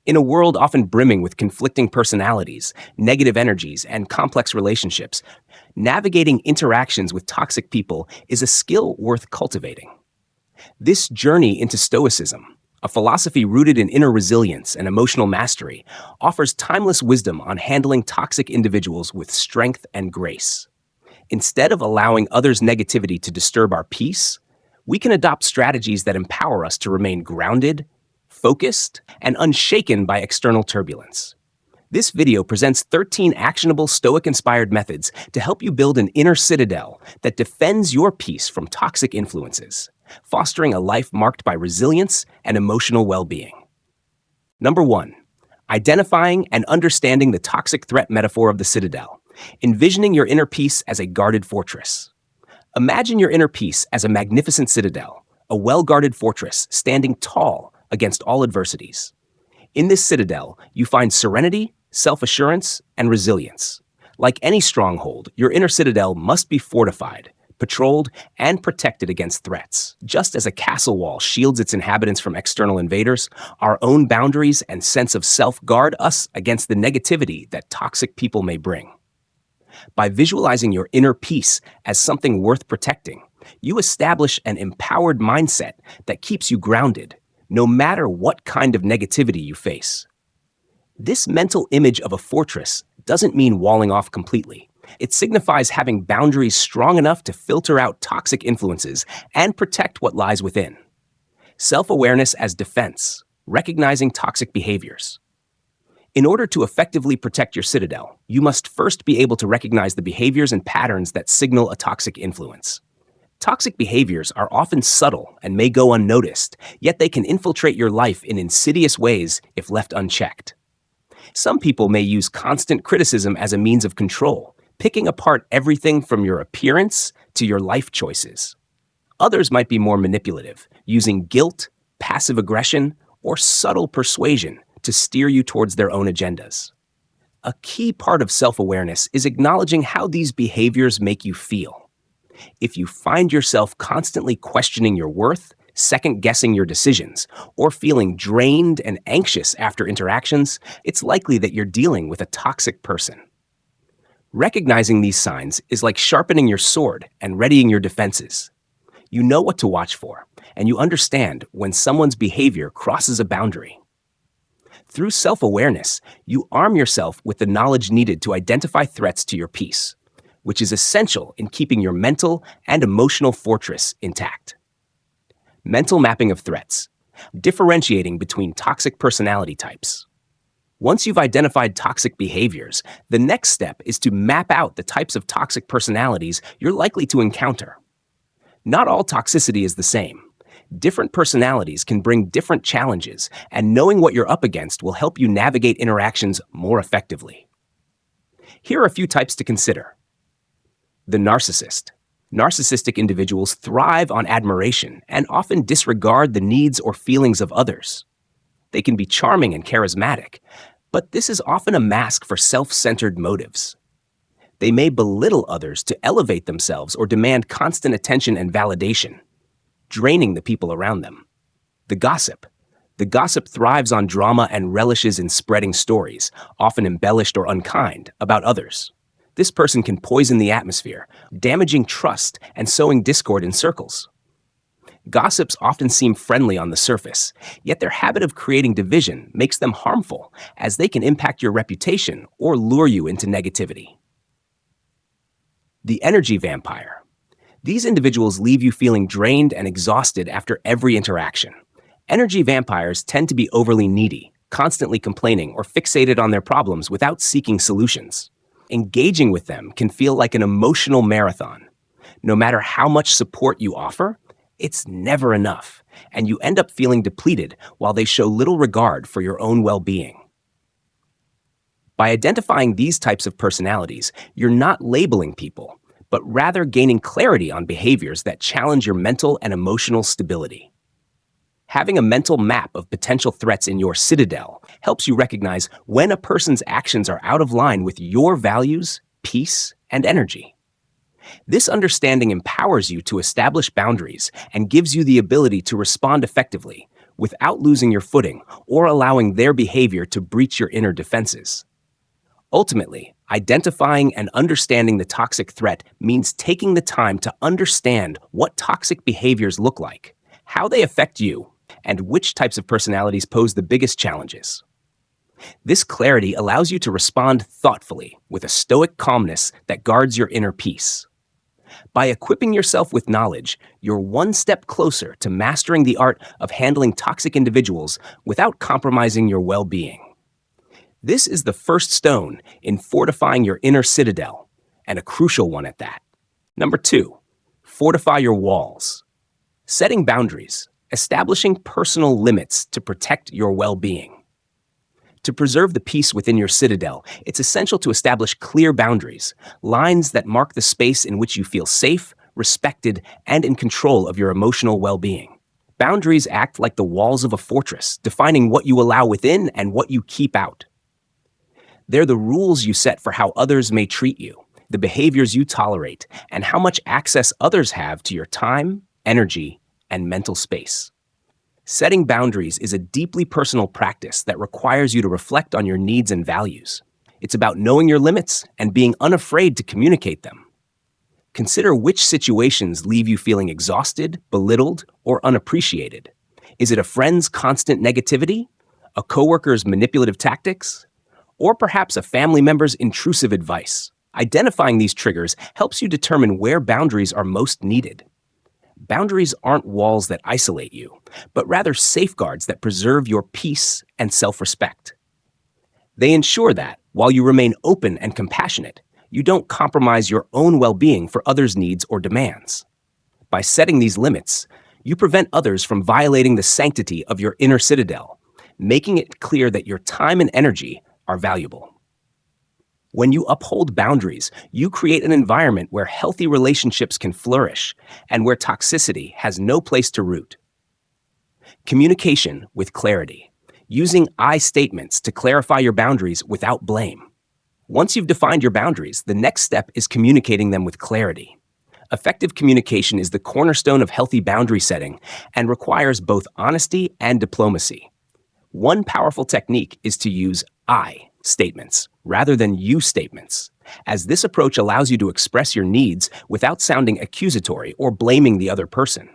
In a world often brimming with conflicting personalities, negative energies, and complex relationships, navigating interactions with toxic people is a skill worth cultivating. This journey into Stoicism, a philosophy rooted in inner resilience and emotional mastery, offers timeless wisdom on handling toxic individuals with strength and grace. Instead of allowing others' negativity to disturb our peace, we can adopt strategies that empower us to remain grounded, focused, and unshaken by external turbulence. This video presents 13 actionable Stoic-inspired methods to help you build an inner citadel that defends your peace from toxic influences, fostering a life marked by resilience and emotional well-being. Number 1. Identifying and understanding the toxic threat metaphor of the citadel, envisioning your inner peace as a guarded fortress. Imagine your inner peace as a magnificent citadel, a well-guarded fortress standing tall against all adversities. In this citadel, you find serenity, self-assurance, and resilience. Like any stronghold, your inner citadel must be fortified, patrolled, and protected against threats. Just as a castle wall shields its inhabitants from external invaders, our own boundaries and sense of self guard us against the negativity that toxic people may bring. By visualizing your inner peace as something worth protecting, you establish an empowered mindset that keeps you grounded, no matter what kind of negativity you face. This mental image of a fortress doesn't mean walling off completely. It signifies having boundaries strong enough to filter out toxic influences and protect what lies within. Self-awareness as defense, recognizing toxic behaviors. In order to effectively protect your citadel, you must first be able to recognize the behaviors and patterns that signal a toxic influence. Toxic behaviors are often subtle and may go unnoticed, yet they can infiltrate your life in insidious ways if left unchecked. Some people may use constant criticism as a means of control, picking apart everything from your appearance to your life choices. Others might be more manipulative, using guilt, passive aggression, or subtle persuasion to steer you towards their own agendas. A key part of self-awareness is acknowledging how these behaviors make you feel. If you find yourself constantly questioning your worth, second-guessing your decisions, or feeling drained and anxious after interactions, it's likely that you're dealing with a toxic person. Recognizing these signs is like sharpening your sword and readying your defenses. You know what to watch for, and you understand when someone's behavior crosses a boundary. Through self-awareness, you arm yourself with the knowledge needed to identify threats to your peace, which is essential in keeping your mental and emotional fortress intact. Mental mapping of threats, differentiating between toxic personality types. Once you've identified toxic behaviors, the next step is to map out the types of toxic personalities you're likely to encounter. Not all toxicity is the same. Different personalities can bring different challenges, and knowing what you're up against will help you navigate interactions more effectively. Here are a few types to consider. The narcissist. Narcissistic individuals thrive on admiration and often disregard the needs or feelings of others. They can be charming and charismatic, but this is often a mask for self-centered motives. They may belittle others to elevate themselves or demand constant attention and validation, draining the people around them. The gossip. The gossip thrives on drama and relishes in spreading stories, often embellished or unkind, about others. This person can poison the atmosphere, damaging trust and sowing discord in circles. Gossips often seem friendly on the surface, yet their habit of creating division makes them harmful, as they can impact your reputation or lure you into negativity. The energy vampire. These individuals leave you feeling drained and exhausted after every interaction. Energy vampires tend to be overly needy, constantly complaining or fixated on their problems without seeking solutions. Engaging with them can feel like an emotional marathon. No matter how much support you offer, it's never enough, and you end up feeling depleted while they show little regard for your own well-being. By identifying these types of personalities, you're not labeling people, but rather gaining clarity on behaviors that challenge your mental and emotional stability. Having a mental map of potential threats in your citadel helps you recognize when a person's actions are out of line with your values, peace, and energy. This understanding empowers you to establish boundaries and gives you the ability to respond effectively, without losing your footing or allowing their behavior to breach your inner defenses. Ultimately, identifying and understanding the toxic threat means taking the time to understand what toxic behaviors look like, how they affect you, and which types of personalities pose the biggest challenges. This clarity allows you to respond thoughtfully with a stoic calmness that guards your inner peace. By equipping yourself with knowledge, you're one step closer to mastering the art of handling toxic individuals without compromising your well-being. This is the first stone in fortifying your inner citadel, and a crucial one at that. Number 2, fortify your walls. Setting boundaries, establishing personal limits to protect your well-being. To preserve the peace within your citadel, it's essential to establish clear boundaries, lines that mark the space in which you feel safe, respected, and in control of your emotional well-being. Boundaries act like the walls of a fortress, defining what you allow within and what you keep out. They're the rules you set for how others may treat you, the behaviors you tolerate, and how much access others have to your time, energy, and mental space. Setting boundaries is a deeply personal practice that requires you to reflect on your needs and values. It's about knowing your limits and being unafraid to communicate them. Consider which situations leave you feeling exhausted, belittled, or unappreciated. Is it a friend's constant negativity, a coworker's manipulative tactics, or perhaps a family member's intrusive advice? Identifying these triggers helps you determine where boundaries are most needed. Boundaries aren't walls that isolate you, but rather safeguards that preserve your peace and self-respect. They ensure that, while you remain open and compassionate, you don't compromise your own well-being for others' needs or demands. By setting these limits, you prevent others from violating the sanctity of your inner citadel, making it clear that your time and energy are valuable. When you uphold boundaries, you create an environment where healthy relationships can flourish and where toxicity has no place to root. Communication with clarity, using I statements to clarify your boundaries without blame. Once you've defined your boundaries, the next step is communicating them with clarity. Effective communication is the cornerstone of healthy boundary setting and requires both honesty and diplomacy. One powerful technique is to use I statements rather than you statements, as this approach allows you to express your needs without sounding accusatory or blaming the other person.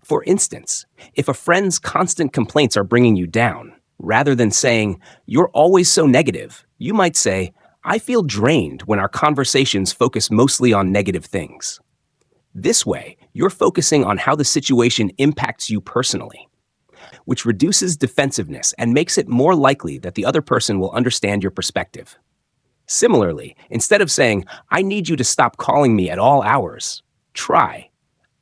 For instance, if a friend's constant complaints are bringing you down, rather than saying, "You're always so negative," you might say, "I feel drained when our conversations focus mostly on negative things." This way, you're focusing on how the situation impacts you personally, which reduces defensiveness and makes it more likely that the other person will understand your perspective. Similarly, instead of saying, "I need you to stop calling me at all hours," try,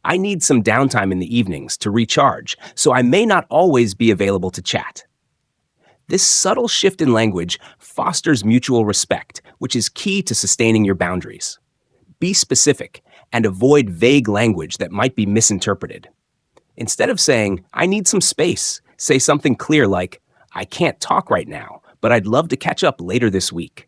"I need some downtime in the evenings to recharge, so I may not always be available to chat." This subtle shift in language fosters mutual respect, which is key to sustaining your boundaries. Be specific and avoid vague language that might be misinterpreted. Instead of saying, "I need some space," say something clear like, "I can't talk right now, but I'd love to catch up later this week."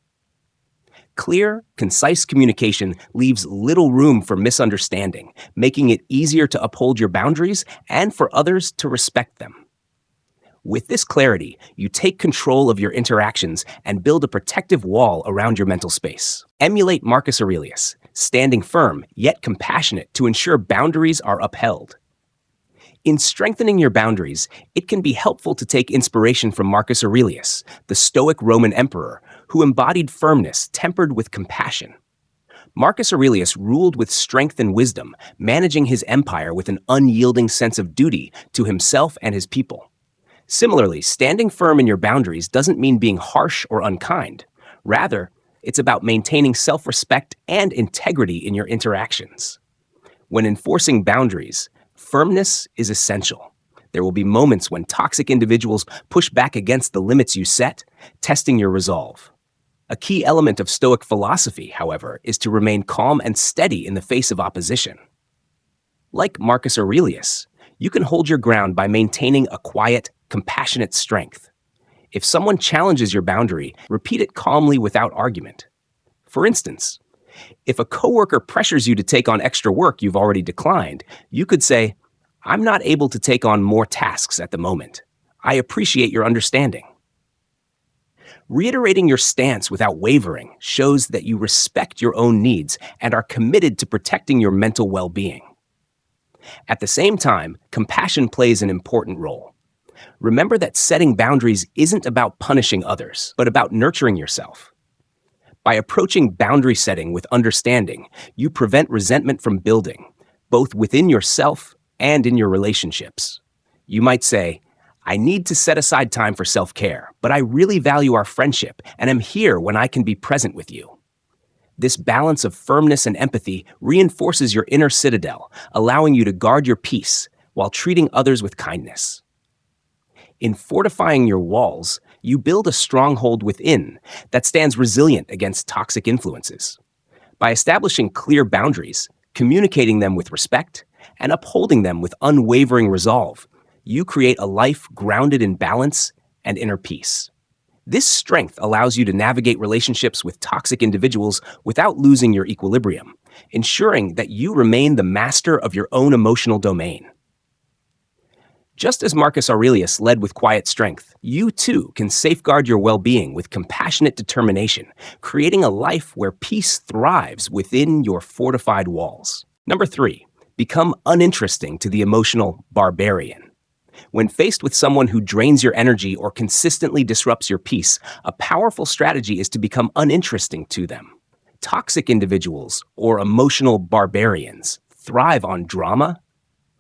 Clear, concise communication leaves little room for misunderstanding, making it easier to uphold your boundaries and for others to respect them. With this clarity, you take control of your interactions and build a protective wall around your mental space. Emulate Marcus Aurelius, standing firm yet compassionate to ensure boundaries are upheld. In strengthening your boundaries, it can be helpful to take inspiration from Marcus Aurelius, the Stoic Roman emperor, who embodied firmness tempered with compassion. Marcus Aurelius ruled with strength and wisdom, managing his empire with an unyielding sense of duty to himself and his people. Similarly, standing firm in your boundaries doesn't mean being harsh or unkind. Rather, it's about maintaining self-respect and integrity in your interactions. When enforcing boundaries, firmness is essential. There will be moments when toxic individuals push back against the limits you set, testing your resolve. A key element of Stoic philosophy, however, is to remain calm and steady in the face of opposition. Like Marcus Aurelius, you can hold your ground by maintaining a quiet, compassionate strength. If someone challenges your boundary, repeat it calmly without argument. For instance, if a coworker pressures you to take on extra work you've already declined, you could say, I'm not able to take on more tasks at the moment. I appreciate your understanding. Reiterating your stance without wavering shows that you respect your own needs and are committed to protecting your mental well-being. At the same time, compassion plays an important role. Remember that setting boundaries isn't about punishing others, but about nurturing yourself. By approaching boundary setting with understanding, you prevent resentment from building, both within yourself and in your relationships. You might say, I need to set aside time for self-care, but I really value our friendship and am here when I can be present with you. This balance of firmness and empathy reinforces your inner citadel, allowing you to guard your peace while treating others with kindness. In fortifying your walls, you build a stronghold within that stands resilient against toxic influences. By establishing clear boundaries, communicating them with respect, and upholding them with unwavering resolve, you create a life grounded in balance and inner peace. This strength allows you to navigate relationships with toxic individuals without losing your equilibrium, ensuring that you remain the master of your own emotional domain. Just as Marcus Aurelius led with quiet strength, you too can safeguard your well-being with compassionate determination, creating a life where peace thrives within your fortified walls. Number 3, become uninteresting to the emotional barbarian. When faced with someone who drains your energy or consistently disrupts your peace, a powerful strategy is to become uninteresting to them. Toxic individuals, or emotional barbarians, thrive on drama,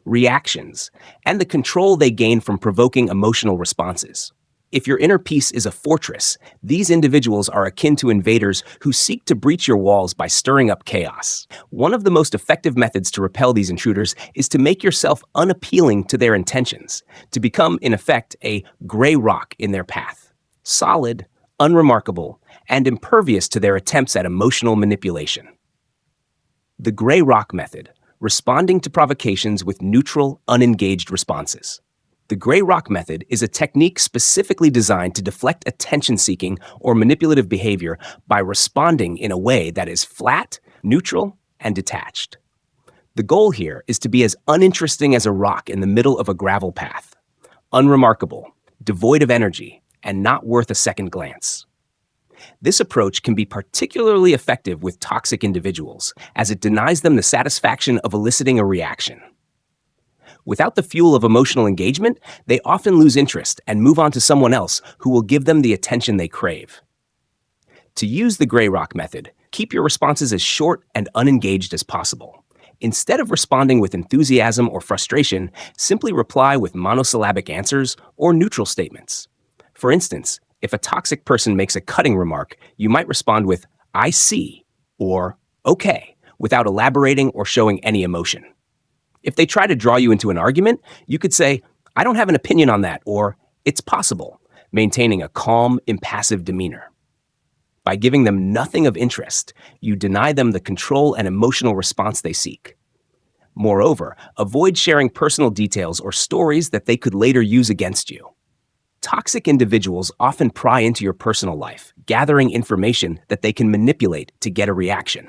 reactions, and the control they gain from provoking emotional responses. If your inner peace is a fortress, these individuals are akin to invaders who seek to breach your walls by stirring up chaos. One of the most effective methods to repel these intruders is to make yourself unappealing to their intentions, to become, in effect, a gray rock in their path. Solid, unremarkable, and impervious to their attempts at emotional manipulation. The gray rock method, responding to provocations with neutral, unengaged responses. The gray rock method is a technique specifically designed to deflect attention-seeking or manipulative behavior by responding in a way that is flat, neutral, and detached. The goal here is to be as uninteresting as a rock in the middle of a gravel path, unremarkable, devoid of energy, and not worth a second glance. This approach can be particularly effective with toxic individuals, as it denies them the satisfaction of eliciting a reaction. Without the fuel of emotional engagement, they often lose interest and move on to someone else who will give them the attention they crave. To use the gray rock method, keep your responses as short and unengaged as possible. Instead of responding with enthusiasm or frustration, simply reply with monosyllabic answers or neutral statements. For instance, if a toxic person makes a cutting remark, you might respond with, I see, or okay, without elaborating or showing any emotion. If they try to draw you into an argument, you could say, I don't have an opinion on that, or it's possible, maintaining a calm, impassive demeanor. By giving them nothing of interest, you deny them the control and emotional response they seek. Moreover, avoid sharing personal details or stories that they could later use against you. Toxic individuals often pry into your personal life, gathering information that they can manipulate to get a reaction.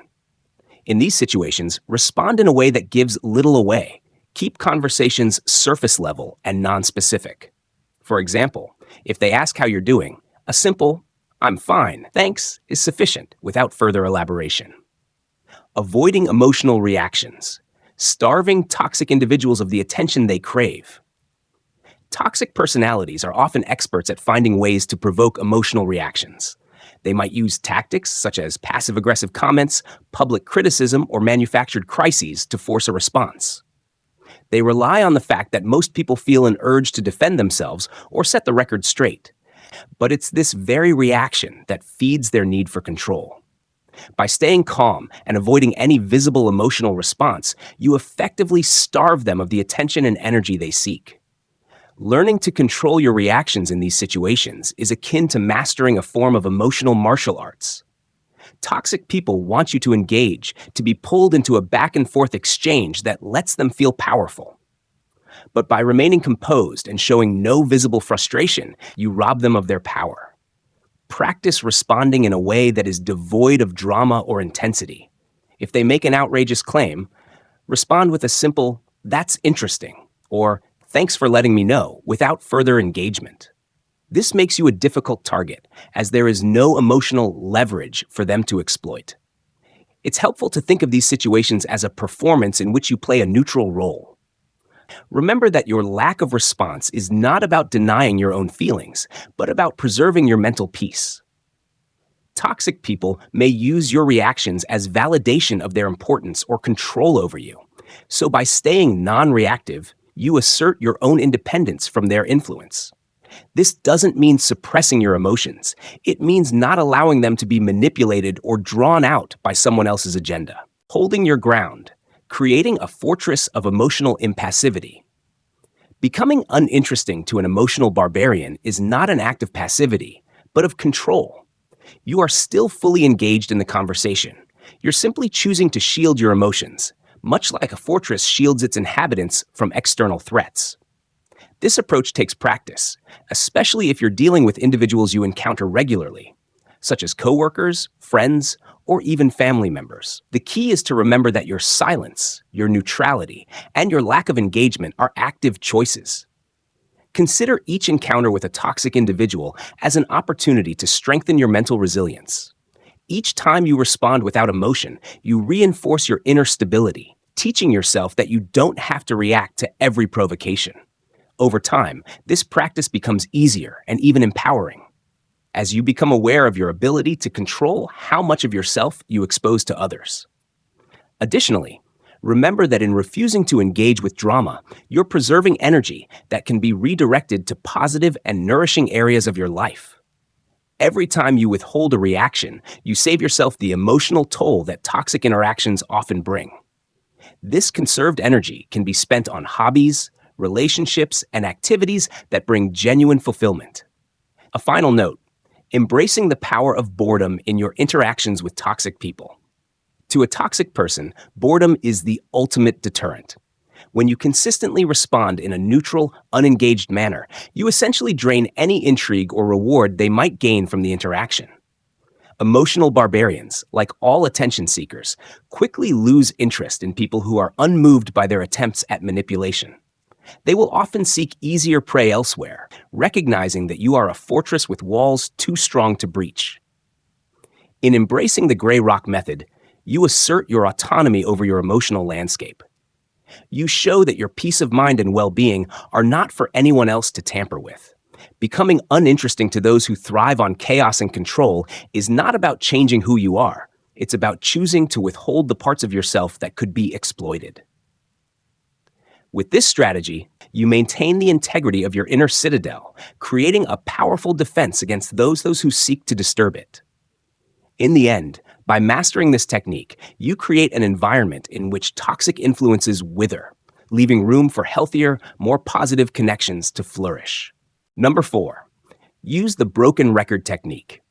In these situations, respond in a way that gives little away. Keep conversations surface level and non-specific. For example, if they ask how you're doing, a simple, I'm fine, thanks, is sufficient without further elaboration. Avoiding emotional reactions. Starving toxic individuals of the attention they crave. Toxic personalities are often experts at finding ways to provoke emotional reactions. They might use tactics such as passive-aggressive comments, public criticism, or manufactured crises to force a response. They rely on the fact that most people feel an urge to defend themselves or set the record straight. But it's this very reaction that feeds their need for control. By staying calm and avoiding any visible emotional response, you effectively starve them of the attention and energy they seek. Learning to control your reactions in these situations is akin to mastering a form of emotional martial arts. Toxic people want you to engage, to be pulled into a back-and-forth exchange that lets them feel powerful. But by remaining composed and showing no visible frustration, you rob them of their power. Practice responding in a way that is devoid of drama or intensity. If they make an outrageous claim, respond with a simple, "That's interesting," or "thanks for letting me know" without further engagement. This makes you a difficult target, as there is no emotional leverage for them to exploit. It's helpful to think of these situations as a performance in which you play a neutral role. Remember that your lack of response is not about denying your own feelings, but about preserving your mental peace. Toxic people may use your reactions as validation of their importance or control over you. So by staying non-reactive, you assert your own independence from their influence. This doesn't mean suppressing your emotions. It means not allowing them to be manipulated or drawn out by someone else's agenda. Holding your ground, creating a fortress of emotional impassivity. Becoming uninteresting to an emotional barbarian is not an act of passivity, but of control. You are still fully engaged in the conversation. You're simply choosing to shield your emotions, much like a fortress shields its inhabitants from external threats. This approach takes practice, especially if you're dealing with individuals you encounter regularly, such as coworkers, friends, or even family members. The key is to remember that your silence, your neutrality, and your lack of engagement are active choices. Consider each encounter with a toxic individual as an opportunity to strengthen your mental resilience. Each time you respond without emotion, you reinforce your inner stability, teaching yourself that you don't have to react to every provocation. Over time, this practice becomes easier and even empowering, as you become aware of your ability to control how much of yourself you expose to others. Additionally, remember that in refusing to engage with drama, you're preserving energy that can be redirected to positive and nourishing areas of your life. Every time you withhold a reaction, you save yourself the emotional toll that toxic interactions often bring. This conserved energy can be spent on hobbies, relationships, and activities that bring genuine fulfillment. A final note: embracing the power of boredom in your interactions with toxic people. To a toxic person, boredom is the ultimate deterrent. When you consistently respond in a neutral, unengaged manner, you essentially drain any intrigue or reward they might gain from the interaction. Emotional barbarians, like all attention seekers, quickly lose interest in people who are unmoved by their attempts at manipulation. They will often seek easier prey elsewhere, recognizing that you are a fortress with walls too strong to breach. In embracing the gray rock method, you assert your autonomy over your emotional landscape. You show that your peace of mind and well-being are not for anyone else to tamper with. Becoming uninteresting to those who thrive on chaos and control is not about changing who you are. It's about choosing to withhold the parts of yourself that could be exploited. With this strategy, you maintain the integrity of your inner citadel, creating a powerful defense against those who seek to disturb it. In the end, by mastering this technique, you create an environment in which toxic influences wither, leaving room for healthier, more positive connections to flourish. Number 4, use the broken record technique.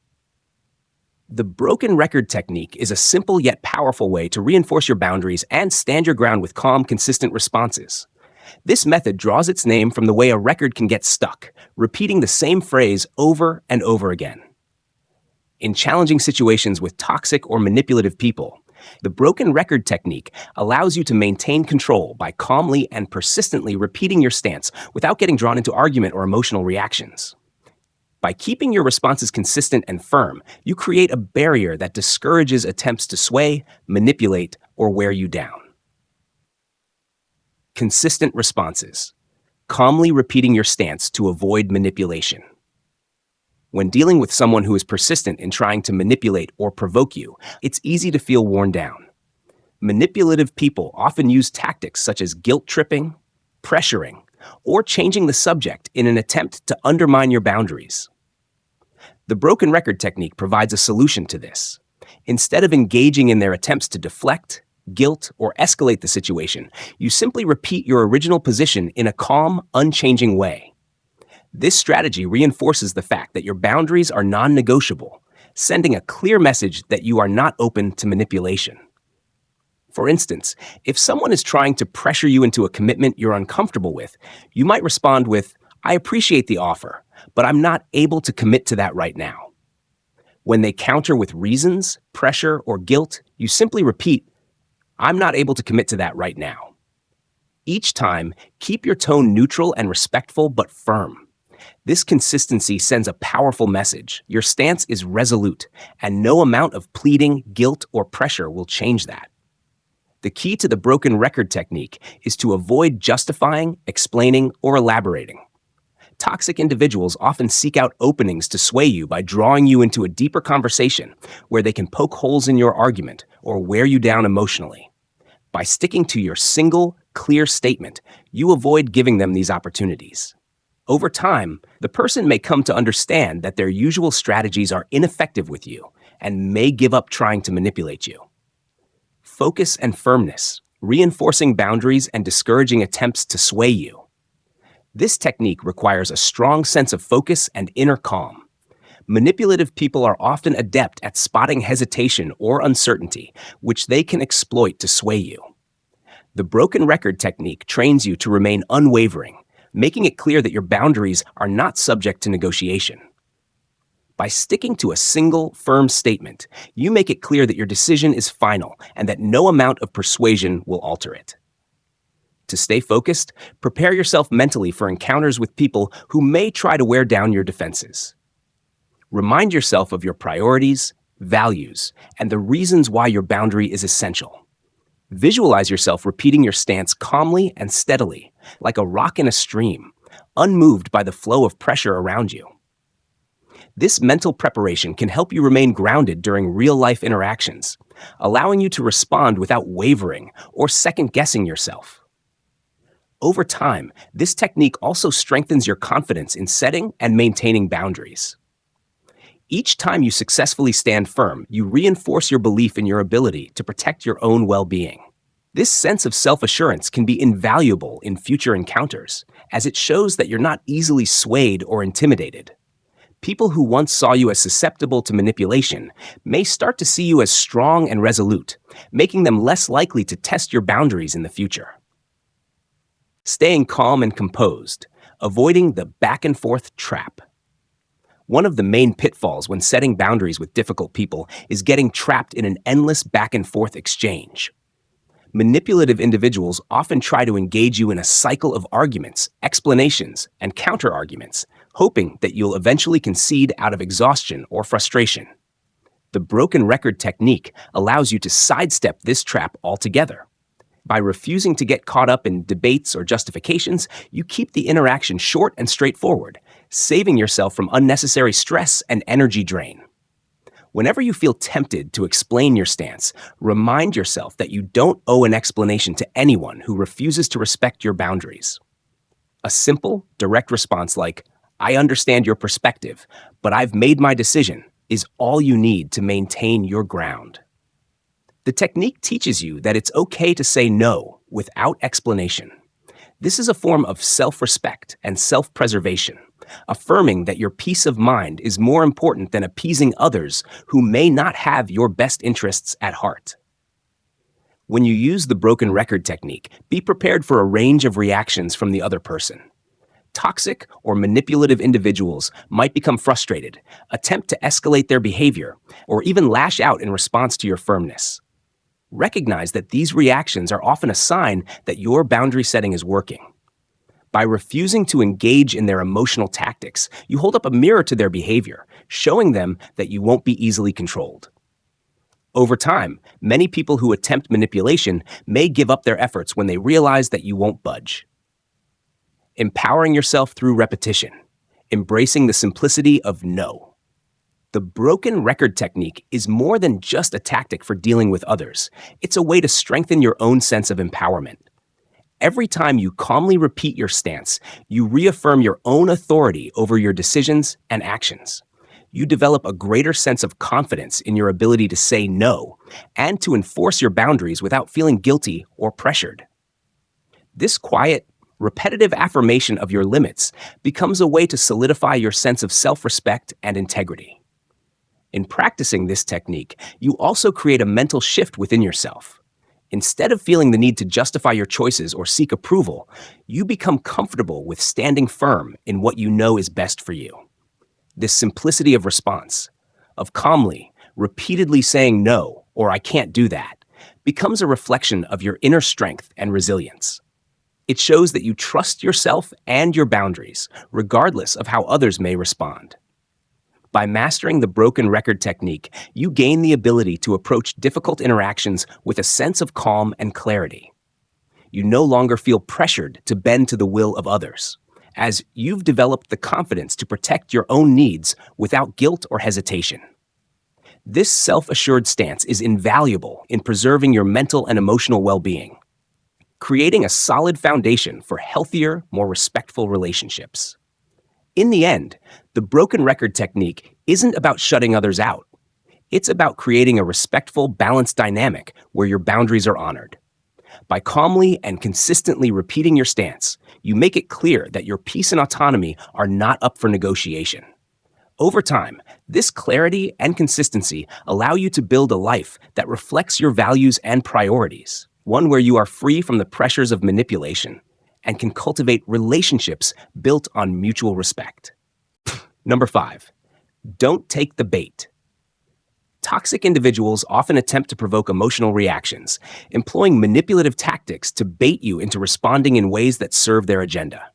The broken record technique is a simple yet powerful way to reinforce your boundaries and stand your ground with calm, consistent responses. This method draws its name from the way a record can get stuck, repeating the same phrase over and over again. In challenging situations with toxic or manipulative people, the broken record technique allows you to maintain control by calmly and persistently repeating your stance without getting drawn into argument or emotional reactions. By keeping your responses consistent and firm, you create a barrier that discourages attempts to sway, manipulate, or wear you down. Consistent responses. Calmly repeating your stance to avoid manipulation. When dealing with someone who is persistent in trying to manipulate or provoke you, it's easy to feel worn down. Manipulative people often use tactics such as guilt tripping, pressuring, or changing the subject in an attempt to undermine your boundaries. The broken record technique provides a solution to this. Instead of engaging in their attempts to deflect, guilt, or escalate the situation, you simply repeat your original position in a calm, unchanging way. This strategy reinforces the fact that your boundaries are non-negotiable, sending a clear message that you are not open to manipulation. For instance, if someone is trying to pressure you into a commitment you're uncomfortable with, you might respond with, "I appreciate the offer, but I'm not able to commit to that right now." When they counter with reasons, pressure, or guilt, you simply repeat, "I'm not able to commit to that right now." Each time, keep your tone neutral and respectful but firm. This consistency sends a powerful message. Your stance is resolute, and no amount of pleading, guilt, or pressure will change that. The key to the broken record technique is to avoid justifying, explaining, or elaborating. Toxic individuals often seek out openings to sway you by drawing you into a deeper conversation where they can poke holes in your argument or wear you down emotionally. By sticking to your single, clear statement, you avoid giving them these opportunities. Over time, the person may come to understand that their usual strategies are ineffective with you and may give up trying to manipulate you. Focus and firmness, reinforcing boundaries and discouraging attempts to sway you. This technique requires a strong sense of focus and inner calm. Manipulative people are often adept at spotting hesitation or uncertainty, which they can exploit to sway you. The broken record technique trains you to remain unwavering, making it clear that your boundaries are not subject to negotiation. By sticking to a single, firm statement, you make it clear that your decision is final and that no amount of persuasion will alter it. To stay focused, prepare yourself mentally for encounters with people who may try to wear down your defenses. Remind yourself of your priorities, values, and the reasons why your boundary is essential. Visualize yourself repeating your stance calmly and steadily, like a rock in a stream, unmoved by the flow of pressure around you. This mental preparation can help you remain grounded during real-life interactions, allowing you to respond without wavering or second-guessing yourself. Over time, this technique also strengthens your confidence in setting and maintaining boundaries. Each time you successfully stand firm, you reinforce your belief in your ability to protect your own well-being. This sense of self-assurance can be invaluable in future encounters, as it shows that you're not easily swayed or intimidated. People who once saw you as susceptible to manipulation may start to see you as strong and resolute, making them less likely to test your boundaries in the future. Staying calm and composed, avoiding the back-and-forth trap. One of the main pitfalls when setting boundaries with difficult people is getting trapped in an endless back-and-forth exchange. Manipulative individuals often try to engage you in a cycle of arguments, explanations, and counter-arguments, hoping that you'll eventually concede out of exhaustion or frustration. The broken record technique allows you to sidestep this trap altogether. By refusing to get caught up in debates or justifications, you keep the interaction short and straightforward, saving yourself from unnecessary stress and energy drain. Whenever you feel tempted to explain your stance, remind yourself that you don't owe an explanation to anyone who refuses to respect your boundaries. A simple, direct response like, "I understand your perspective, but I've made my decision," is all you need to maintain your ground. The technique teaches you that it's okay to say no without explanation. This is a form of self-respect and self-preservation, affirming that your peace of mind is more important than appeasing others who may not have your best interests at heart. When you use the broken record technique, be prepared for a range of reactions from the other person. Toxic or manipulative individuals might become frustrated, attempt to escalate their behavior, or even lash out in response to your firmness. Recognize that these reactions are often a sign that your boundary setting is working. By refusing to engage in their emotional tactics, you hold up a mirror to their behavior, showing them that you won't be easily controlled. Over time, many people who attempt manipulation may give up their efforts when they realize that you won't budge. Empowering yourself through repetition, embracing the simplicity of no. The broken record technique is more than just a tactic for dealing with others. It's a way to strengthen your own sense of empowerment. Every time you calmly repeat your stance, you reaffirm your own authority over your decisions and actions. You develop a greater sense of confidence in your ability to say no and to enforce your boundaries without feeling guilty or pressured. This quiet, repetitive affirmation of your limits becomes a way to solidify your sense of self-respect and integrity. In practicing this technique, you also create a mental shift within yourself. Instead of feeling the need to justify your choices or seek approval, you become comfortable with standing firm in what you know is best for you. This simplicity of response, of calmly, repeatedly saying no or "I can't do that," becomes a reflection of your inner strength and resilience. It shows that you trust yourself and your boundaries, regardless of how others may respond. By mastering the broken record technique, you gain the ability to approach difficult interactions with a sense of calm and clarity. You no longer feel pressured to bend to the will of others, as you've developed the confidence to protect your own needs without guilt or hesitation. This self-assured stance is invaluable in preserving your mental and emotional well-being, creating a solid foundation for healthier, more respectful relationships. In the end, the broken record technique isn't about shutting others out. It's about creating a respectful, balanced dynamic where your boundaries are honored. By calmly and consistently repeating your stance, you make it clear that your peace and autonomy are not up for negotiation. Over time, this clarity and consistency allow you to build a life that reflects your values and priorities, one where you are free from the pressures of manipulation and can cultivate relationships built on mutual respect. Number 5, don't take the bait. Toxic individuals often attempt to provoke emotional reactions, employing manipulative tactics to bait you into responding in ways that serve their agenda.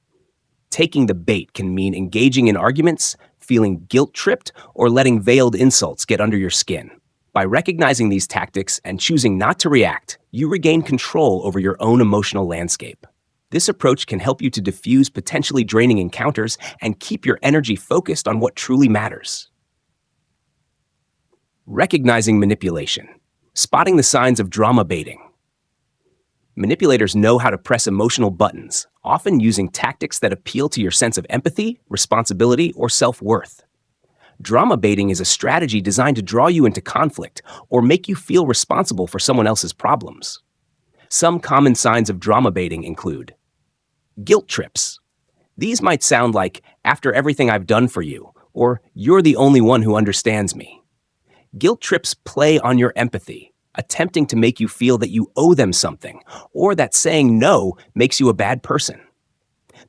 Taking the bait can mean engaging in arguments, feeling guilt-tripped, or letting veiled insults get under your skin. By recognizing these tactics and choosing not to react, you regain control over your own emotional landscape. This approach can help you to diffuse potentially draining encounters and keep your energy focused on what truly matters. Recognizing manipulation. Spotting the signs of drama baiting. Manipulators know how to press emotional buttons, often using tactics that appeal to your sense of empathy, responsibility, or self-worth. Drama baiting is a strategy designed to draw you into conflict or make you feel responsible for someone else's problems. Some common signs of drama baiting include guilt trips. These might sound like, after everything I've done for you, or you're the only one who understands me. Guilt trips play on your empathy, attempting to make you feel that you owe them something, or that saying no makes you a bad person.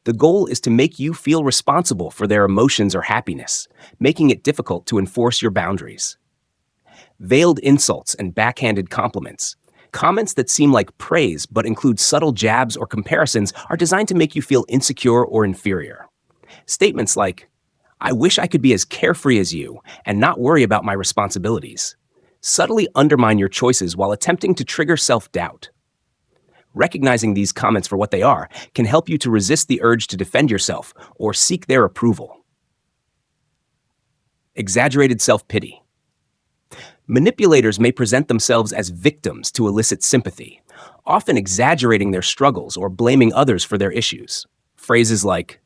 The goal is to make you feel responsible for their emotions or happiness, making it difficult to enforce your boundaries. Veiled insults and backhanded compliments. Comments that seem like praise but include subtle jabs or comparisons are designed to make you feel insecure or inferior. Statements like, "I wish I could be as carefree as you and not worry about my responsibilities," subtly undermine your choices while attempting to trigger self-doubt. Recognizing these comments for what they are can help you to resist the urge to defend yourself or seek their approval. Exaggerated self-pity. Manipulators may present themselves as victims to elicit sympathy, often exaggerating their struggles or blaming others for their issues. Phrases like,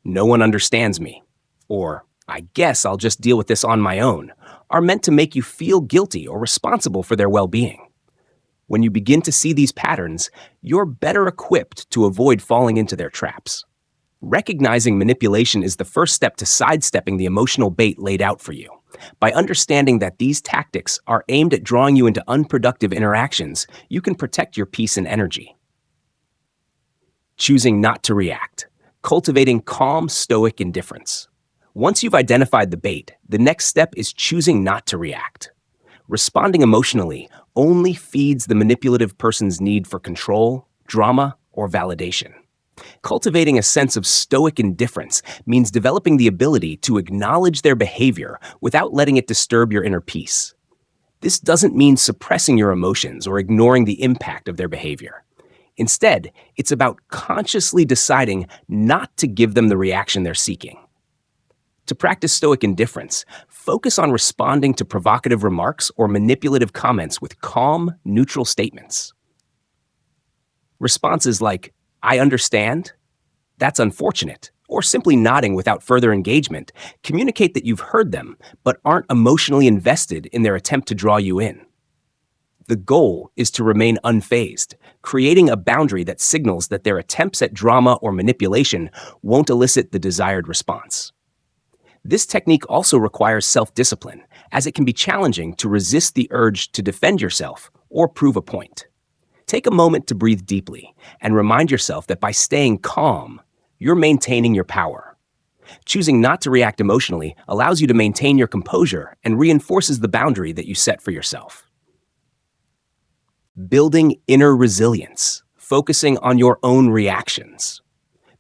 "No one understands me," or "I guess I'll just deal with this on my own," are meant to make you feel guilty or responsible for their well-being. When you begin to see these patterns, you're better equipped to avoid falling into their traps. Recognizing manipulation is the first step to sidestepping the emotional bait laid out for you. By understanding that these tactics are aimed at drawing you into unproductive interactions, you can protect your peace and energy. Choosing not to react. Cultivating calm, stoic indifference. Once you've identified the bait, the next step is choosing not to react. Responding emotionally only feeds the manipulative person's need for control, drama, or validation. Cultivating a sense of stoic indifference means developing the ability to acknowledge their behavior without letting it disturb your inner peace. This doesn't mean suppressing your emotions or ignoring the impact of their behavior. Instead, it's about consciously deciding not to give them the reaction they're seeking. To practice stoic indifference, focus on responding to provocative remarks or manipulative comments with calm, neutral statements. Responses like, "I understand," "That's unfortunate," or simply nodding without further engagement communicate that you've heard them but aren't emotionally invested in their attempt to draw you in. The goal is to remain unfazed, creating a boundary that signals that their attempts at drama or manipulation won't elicit the desired response. This technique also requires self-discipline, as it can be challenging to resist the urge to defend yourself or prove a point. Take a moment to breathe deeply and remind yourself that by staying calm, you're maintaining your power. Choosing not to react emotionally allows you to maintain your composure and reinforces the boundary that you set for yourself. Building inner resilience. focusing on your own reactions.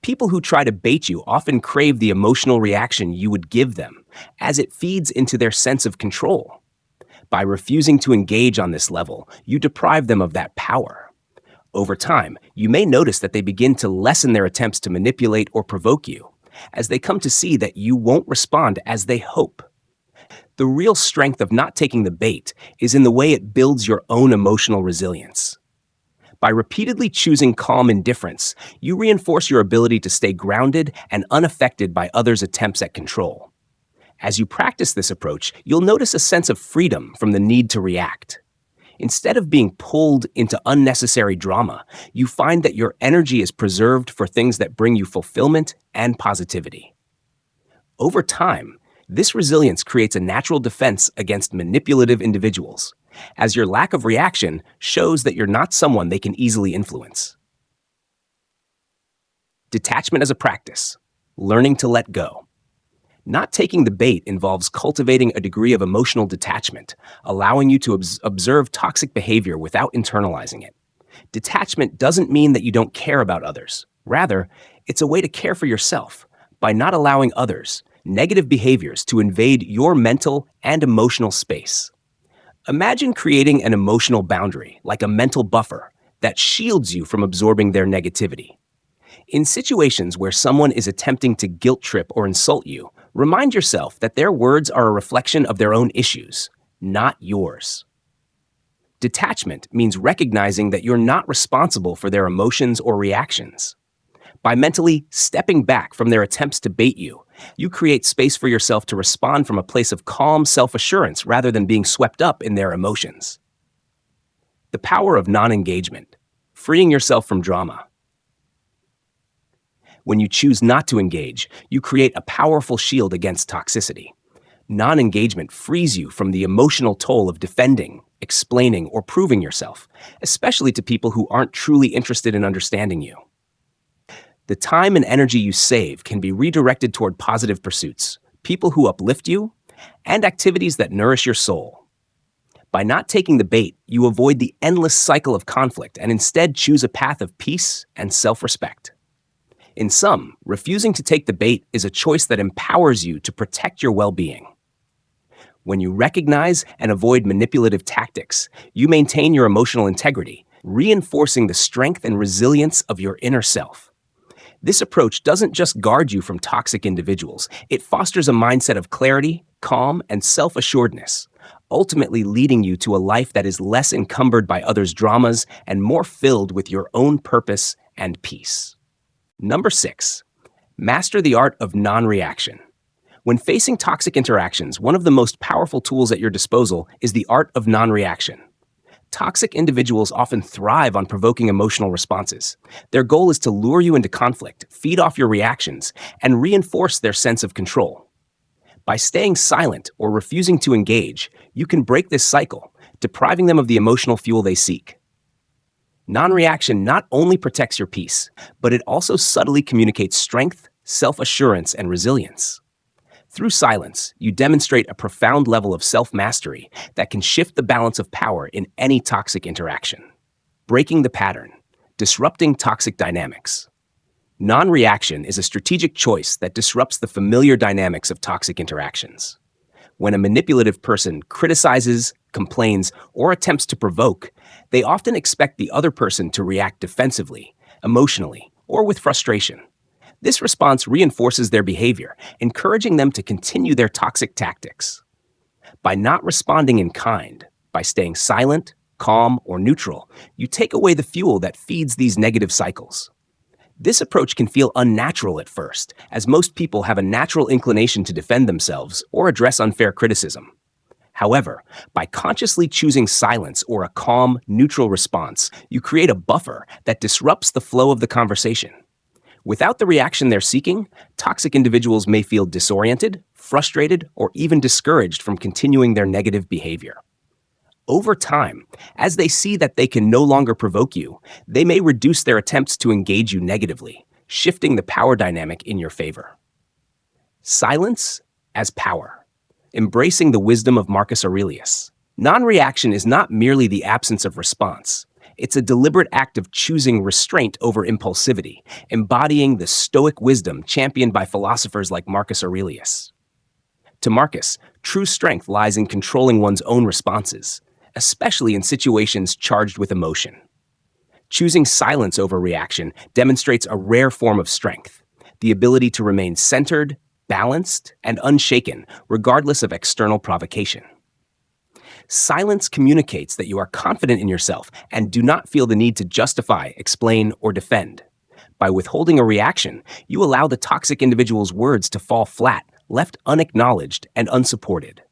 People who try to bait you often crave the emotional reaction you would give them, as it feeds into their sense of control. By refusing to engage on this level, you deprive them of that power. Over time, you may notice that they begin to lessen their attempts to manipulate or provoke you, as they come to see that you won't respond as they hope. The real strength of not taking the bait is in the way it builds your own emotional resilience. By repeatedly choosing calm indifference, you reinforce your ability to stay grounded and unaffected by others' attempts at control. As you practice this approach, you'll notice a sense of freedom from the need to react. Instead of being pulled into unnecessary drama, you find that your energy is preserved for things that bring you fulfillment and positivity. Over time, this resilience creates a natural defense against manipulative individuals, as your lack of reaction shows that you're not someone they can easily influence. Detachment as a practice, learning to let go. Not taking the bait involves cultivating a degree of emotional detachment, allowing you to observe toxic behavior without internalizing it. Detachment doesn't mean that you don't care about others. Rather, it's a way to care for yourself by not allowing others, negative behaviors, to invade your mental and emotional space. Imagine creating an emotional boundary, like a mental buffer, that shields you from absorbing their negativity. In situations where someone is attempting to guilt trip or insult you, remind yourself that their words are a reflection of their own issues, not yours. Detachment means recognizing that you're not responsible for their emotions or reactions. By mentally stepping back from their attempts to bait you, you create space for yourself to respond from a place of calm self-assurance rather than being swept up in their emotions. The power of non-engagement, freeing yourself from drama. When you choose not to engage, you create a powerful shield against toxicity. Non-engagement frees you from the emotional toll of defending, explaining, or proving yourself, especially to people who aren't truly interested in understanding you. The time and energy you save can be redirected toward positive pursuits, people who uplift you, and activities that nourish your soul. By not taking the bait, you avoid the endless cycle of conflict and instead choose a path of peace and self-respect. In sum, refusing to take the bait is a choice that empowers you to protect your well-being. When you recognize and avoid manipulative tactics, you maintain your emotional integrity, reinforcing the strength and resilience of your inner self. This approach doesn't just guard you from toxic individuals, it fosters a mindset of clarity, calm, and self-assuredness, ultimately leading you to a life that is less encumbered by others' dramas and more filled with your own purpose and peace. Number 6, master the art of non-reaction. When facing toxic interactions, one of the most powerful tools at your disposal is the art of non-reaction. Toxic individuals often thrive on provoking emotional responses. Their goal is to lure you into conflict, feed off your reactions, and reinforce their sense of control. By staying silent or refusing to engage, you can break this cycle, depriving them of the emotional fuel they seek. Non-reaction not only protects your peace, but it also subtly communicates strength, self-assurance, and resilience. Through silence, you demonstrate a profound level of self-mastery that can shift the balance of power in any toxic interaction. Breaking the pattern, disrupting toxic dynamics. Non-reaction is a strategic choice that disrupts the familiar dynamics of toxic interactions. When a manipulative person criticizes, complains, or attempts to provoke, they often expect the other person to react defensively, emotionally, or with frustration. This response reinforces their behavior, encouraging them to continue their toxic tactics. By not responding in kind, by staying silent, calm, or neutral, you take away the fuel that feeds these negative cycles. This approach can feel unnatural at first, as most people have a natural inclination to defend themselves or address unfair criticism. However, by consciously choosing silence or a calm, neutral response, you create a buffer that disrupts the flow of the conversation. Without the reaction they're seeking, toxic individuals may feel disoriented, frustrated, or even discouraged from continuing their negative behavior. Over time, as they see that they can no longer provoke you, they may reduce their attempts to engage you negatively, shifting the power dynamic in your favor. Silence as power. Embracing the wisdom of Marcus Aurelius. Non-reaction is not merely the absence of response. It's a deliberate act of choosing restraint over impulsivity, embodying the Stoic wisdom championed by philosophers like Marcus Aurelius. To Marcus, true strength lies in controlling one's own responses, especially in situations charged with emotion. Choosing silence over reaction demonstrates a rare form of strength, the ability to remain centered, balanced, and unshaken, regardless of external provocation. Silence communicates that you are confident in yourself and do not feel the need to justify, explain, or defend. By withholding a reaction, you allow the toxic individual's words to fall flat, left unacknowledged and unsupported.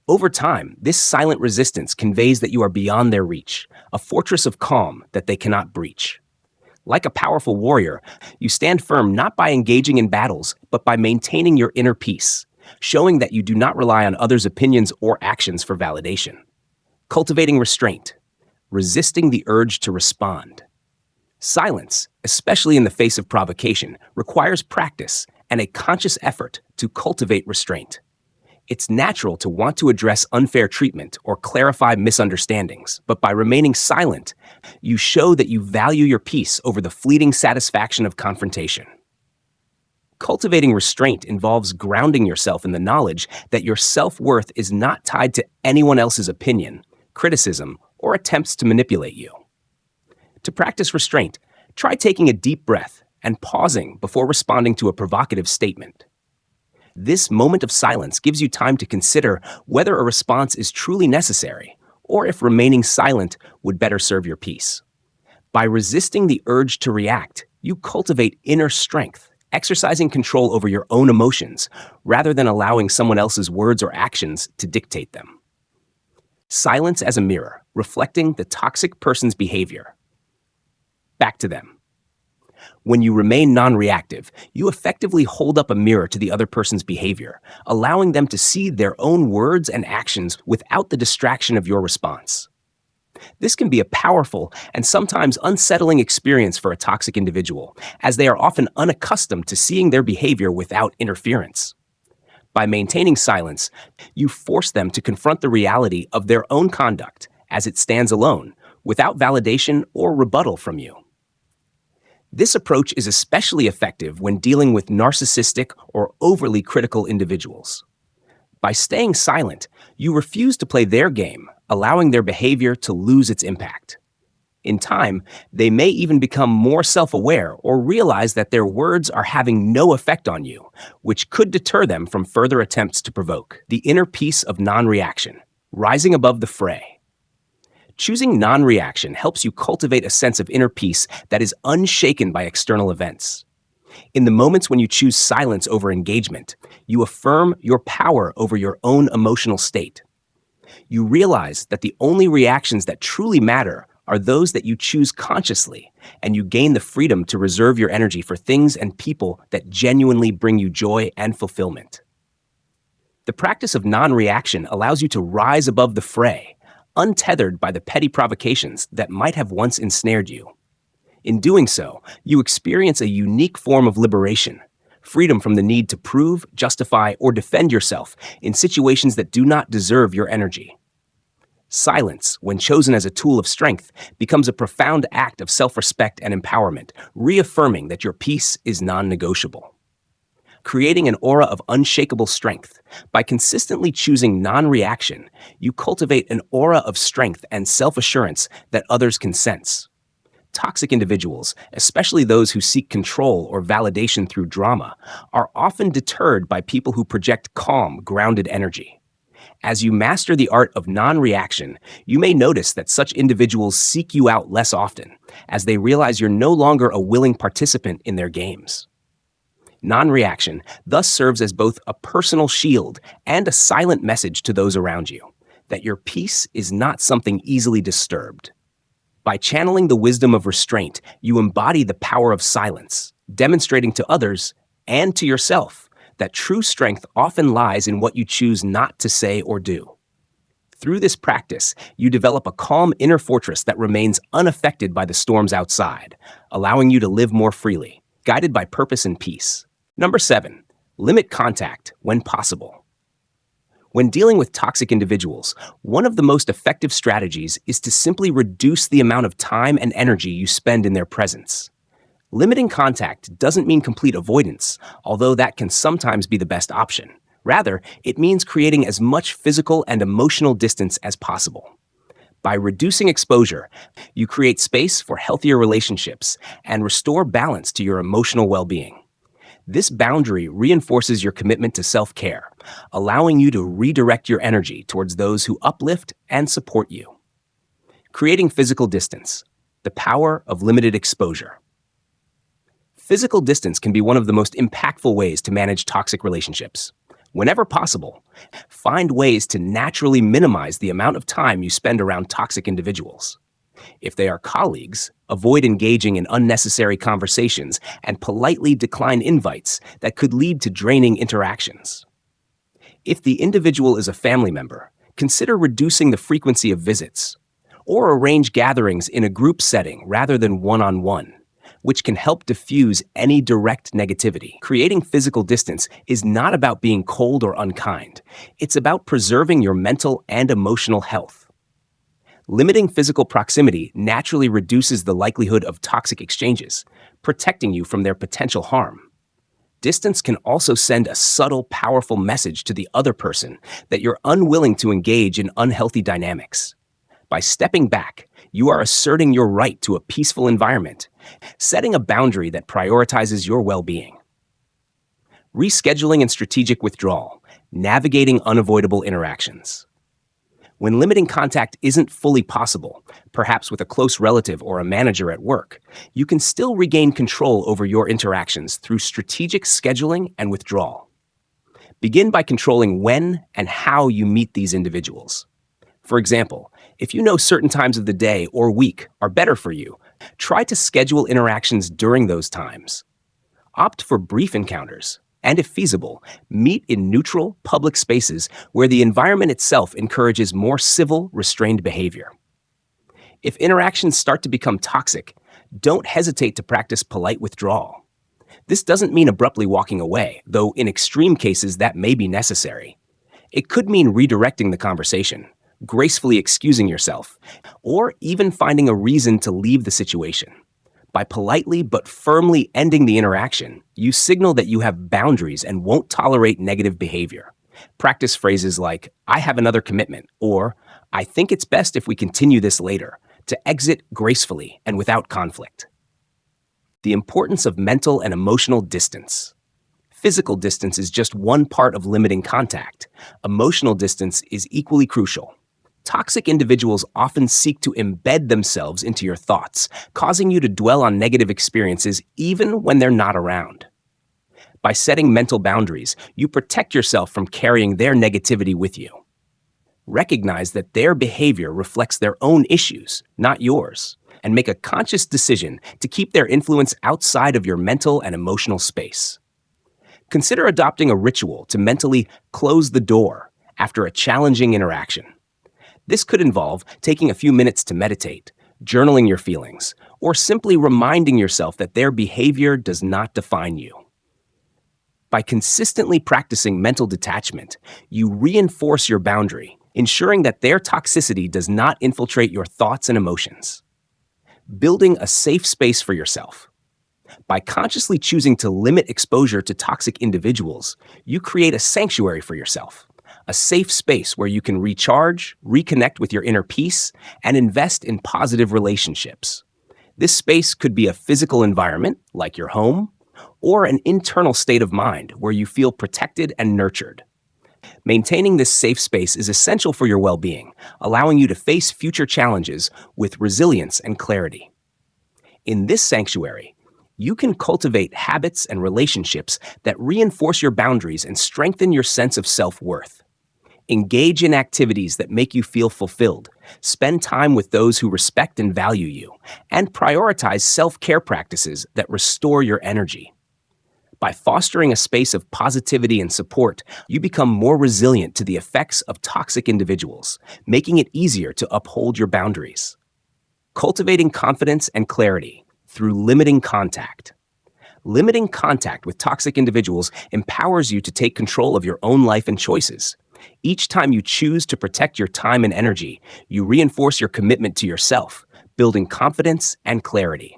Over time, this silent resistance conveys that you are beyond their reach, a fortress of calm that they cannot breach. Like a powerful warrior, you stand firm not by engaging in battles, but by maintaining your inner peace, showing that you do not rely on others' opinions or actions for validation. Cultivating restraint, resisting the urge to respond. Silence, especially in the face of provocation, requires practice and a conscious effort to cultivate restraint. It's natural to want to address unfair treatment or clarify misunderstandings, but by remaining silent, you show that you value your peace over the fleeting satisfaction of confrontation. Cultivating restraint involves grounding yourself in the knowledge that your self-worth is not tied to anyone else's opinion, criticism, or attempts to manipulate you. To practice restraint, try taking a deep breath and pausing before responding to a provocative statement. This moment of silence gives you time to consider whether a response is truly necessary or if remaining silent would better serve your peace. By resisting the urge to react, you cultivate inner strength, exercising control over your own emotions rather than allowing someone else's words or actions to dictate them. Silence as a mirror, reflecting the toxic person's behavior. Back to them. When you remain non-reactive, you effectively hold up a mirror to the other person's behavior, allowing them to see their own words and actions without the distraction of your response. This can be a powerful and sometimes unsettling experience for a toxic individual, as they are often unaccustomed to seeing their behavior without interference. By maintaining silence, you force them to confront the reality of their own conduct as it stands alone, without validation or rebuttal from you. This approach is especially effective when dealing with narcissistic or overly critical individuals. By staying silent, you refuse to play their game, allowing their behavior to lose its impact. In time, they may even become more self-aware or realize that their words are having no effect on you, which could deter them from further attempts to provoke. The inner peace of non-reaction, rising above the fray. Choosing non-reaction helps you cultivate a sense of inner peace that is unshaken by external events. In the moments when you choose silence over engagement, you affirm your power over your own emotional state. You realize that the only reactions that truly matter are those that you choose consciously, and you gain the freedom to reserve your energy for things and people that genuinely bring you joy and fulfillment. The practice of non-reaction allows you to rise above the fray, untethered by the petty provocations that might have once ensnared you. In doing so, you experience a unique form of liberation, freedom from the need to prove, justify, or defend yourself in situations that do not deserve your energy. Silence, when chosen as a tool of strength, becomes a profound act of self-respect and empowerment, reaffirming that your peace is non-negotiable. Creating an aura of unshakable strength. By consistently choosing non-reaction, you cultivate an aura of strength and self-assurance that others can sense. Toxic individuals, especially those who seek control or validation through drama, are often deterred by people who project calm, grounded energy. As you master the art of non-reaction, you may notice that such individuals seek you out less often, as they realize you're no longer a willing participant in their games. Non-reaction thus serves as both a personal shield and a silent message to those around you, that your peace is not something easily disturbed. By channeling the wisdom of restraint, you embody the power of silence, demonstrating to others and to yourself that true strength often lies in what you choose not to say or do. Through this practice, you develop a calm inner fortress that remains unaffected by the storms outside, allowing you to live more freely, guided by purpose and peace. Number 7, limit contact when possible. When dealing with toxic individuals, one of the most effective strategies is to simply reduce the amount of time and energy you spend in their presence. Limiting contact doesn't mean complete avoidance, although that can sometimes be the best option. Rather, it means creating as much physical and emotional distance as possible. By reducing exposure, you create space for healthier relationships and restore balance to your emotional well-being. This boundary reinforces your commitment to self-care, allowing you to redirect your energy towards those who uplift and support you. Creating physical distance, the power of limited exposure. Physical distance can be one of the most impactful ways to manage toxic relationships. Whenever possible, find ways to naturally minimize the amount of time you spend around toxic individuals. If they are colleagues, avoid engaging in unnecessary conversations and politely decline invites that could lead to draining interactions. If the individual is a family member, consider reducing the frequency of visits, or arrange gatherings in a group setting rather than one-on-one, which can help diffuse any direct negativity. Creating physical distance is not about being cold or unkind. It's about preserving your mental and emotional health. Limiting physical proximity naturally reduces the likelihood of toxic exchanges, protecting you from their potential harm. Distance can also send a subtle, powerful message to the other person that you're unwilling to engage in unhealthy dynamics. By stepping back, you are asserting your right to a peaceful environment, setting a boundary that prioritizes your well-being. Rescheduling and strategic withdrawal, navigating unavoidable interactions. When limiting contact isn't fully possible, perhaps with a close relative or a manager at work, you can still regain control over your interactions through strategic scheduling and withdrawal. Begin by controlling when and how you meet these individuals. For example, if you know certain times of the day or week are better for you, try to schedule interactions during those times. Opt for brief encounters, and if feasible, meet in neutral, public spaces where the environment itself encourages more civil, restrained behavior. If interactions start to become toxic, don't hesitate to practice polite withdrawal. This doesn't mean abruptly walking away, though in extreme cases that may be necessary. It could mean redirecting the conversation, gracefully excusing yourself, or even finding a reason to leave the situation. By politely but firmly ending the interaction, you signal that you have boundaries and won't tolerate negative behavior. Practice phrases like, "I have another commitment," or "I think it's best if we continue this later," to exit gracefully and without conflict. The importance of mental and emotional distance. Physical distance is just one part of limiting contact. Emotional distance is equally crucial. Toxic individuals often seek to embed themselves into your thoughts, causing you to dwell on negative experiences even when they're not around. By setting mental boundaries, you protect yourself from carrying their negativity with you. Recognize that their behavior reflects their own issues, not yours, and make a conscious decision to keep their influence outside of your mental and emotional space. Consider adopting a ritual to mentally close the door after a challenging interaction. This could involve taking a few minutes to meditate, journaling your feelings, or simply reminding yourself that their behavior does not define you. By consistently practicing mental detachment, you reinforce your boundary, ensuring that their toxicity does not infiltrate your thoughts and emotions. Building a safe space for yourself. By consciously choosing to limit exposure to toxic individuals, you create a sanctuary for yourself. A safe space where you can recharge, reconnect with your inner peace, and invest in positive relationships. This space could be a physical environment, like your home, or an internal state of mind where you feel protected and nurtured. Maintaining this safe space is essential for your well-being, allowing you to face future challenges with resilience and clarity. In this sanctuary, you can cultivate habits and relationships that reinforce your boundaries and strengthen your sense of self-worth. Engage in activities that make you feel fulfilled, spend time with those who respect and value you, and prioritize self-care practices that restore your energy. By fostering a space of positivity and support, you become more resilient to the effects of toxic individuals, making it easier to uphold your boundaries. Cultivating confidence and clarity through limiting contact. Limiting contact with toxic individuals empowers you to take control of your own life and choices. Each time you choose to protect your time and energy, you reinforce your commitment to yourself, building confidence and clarity.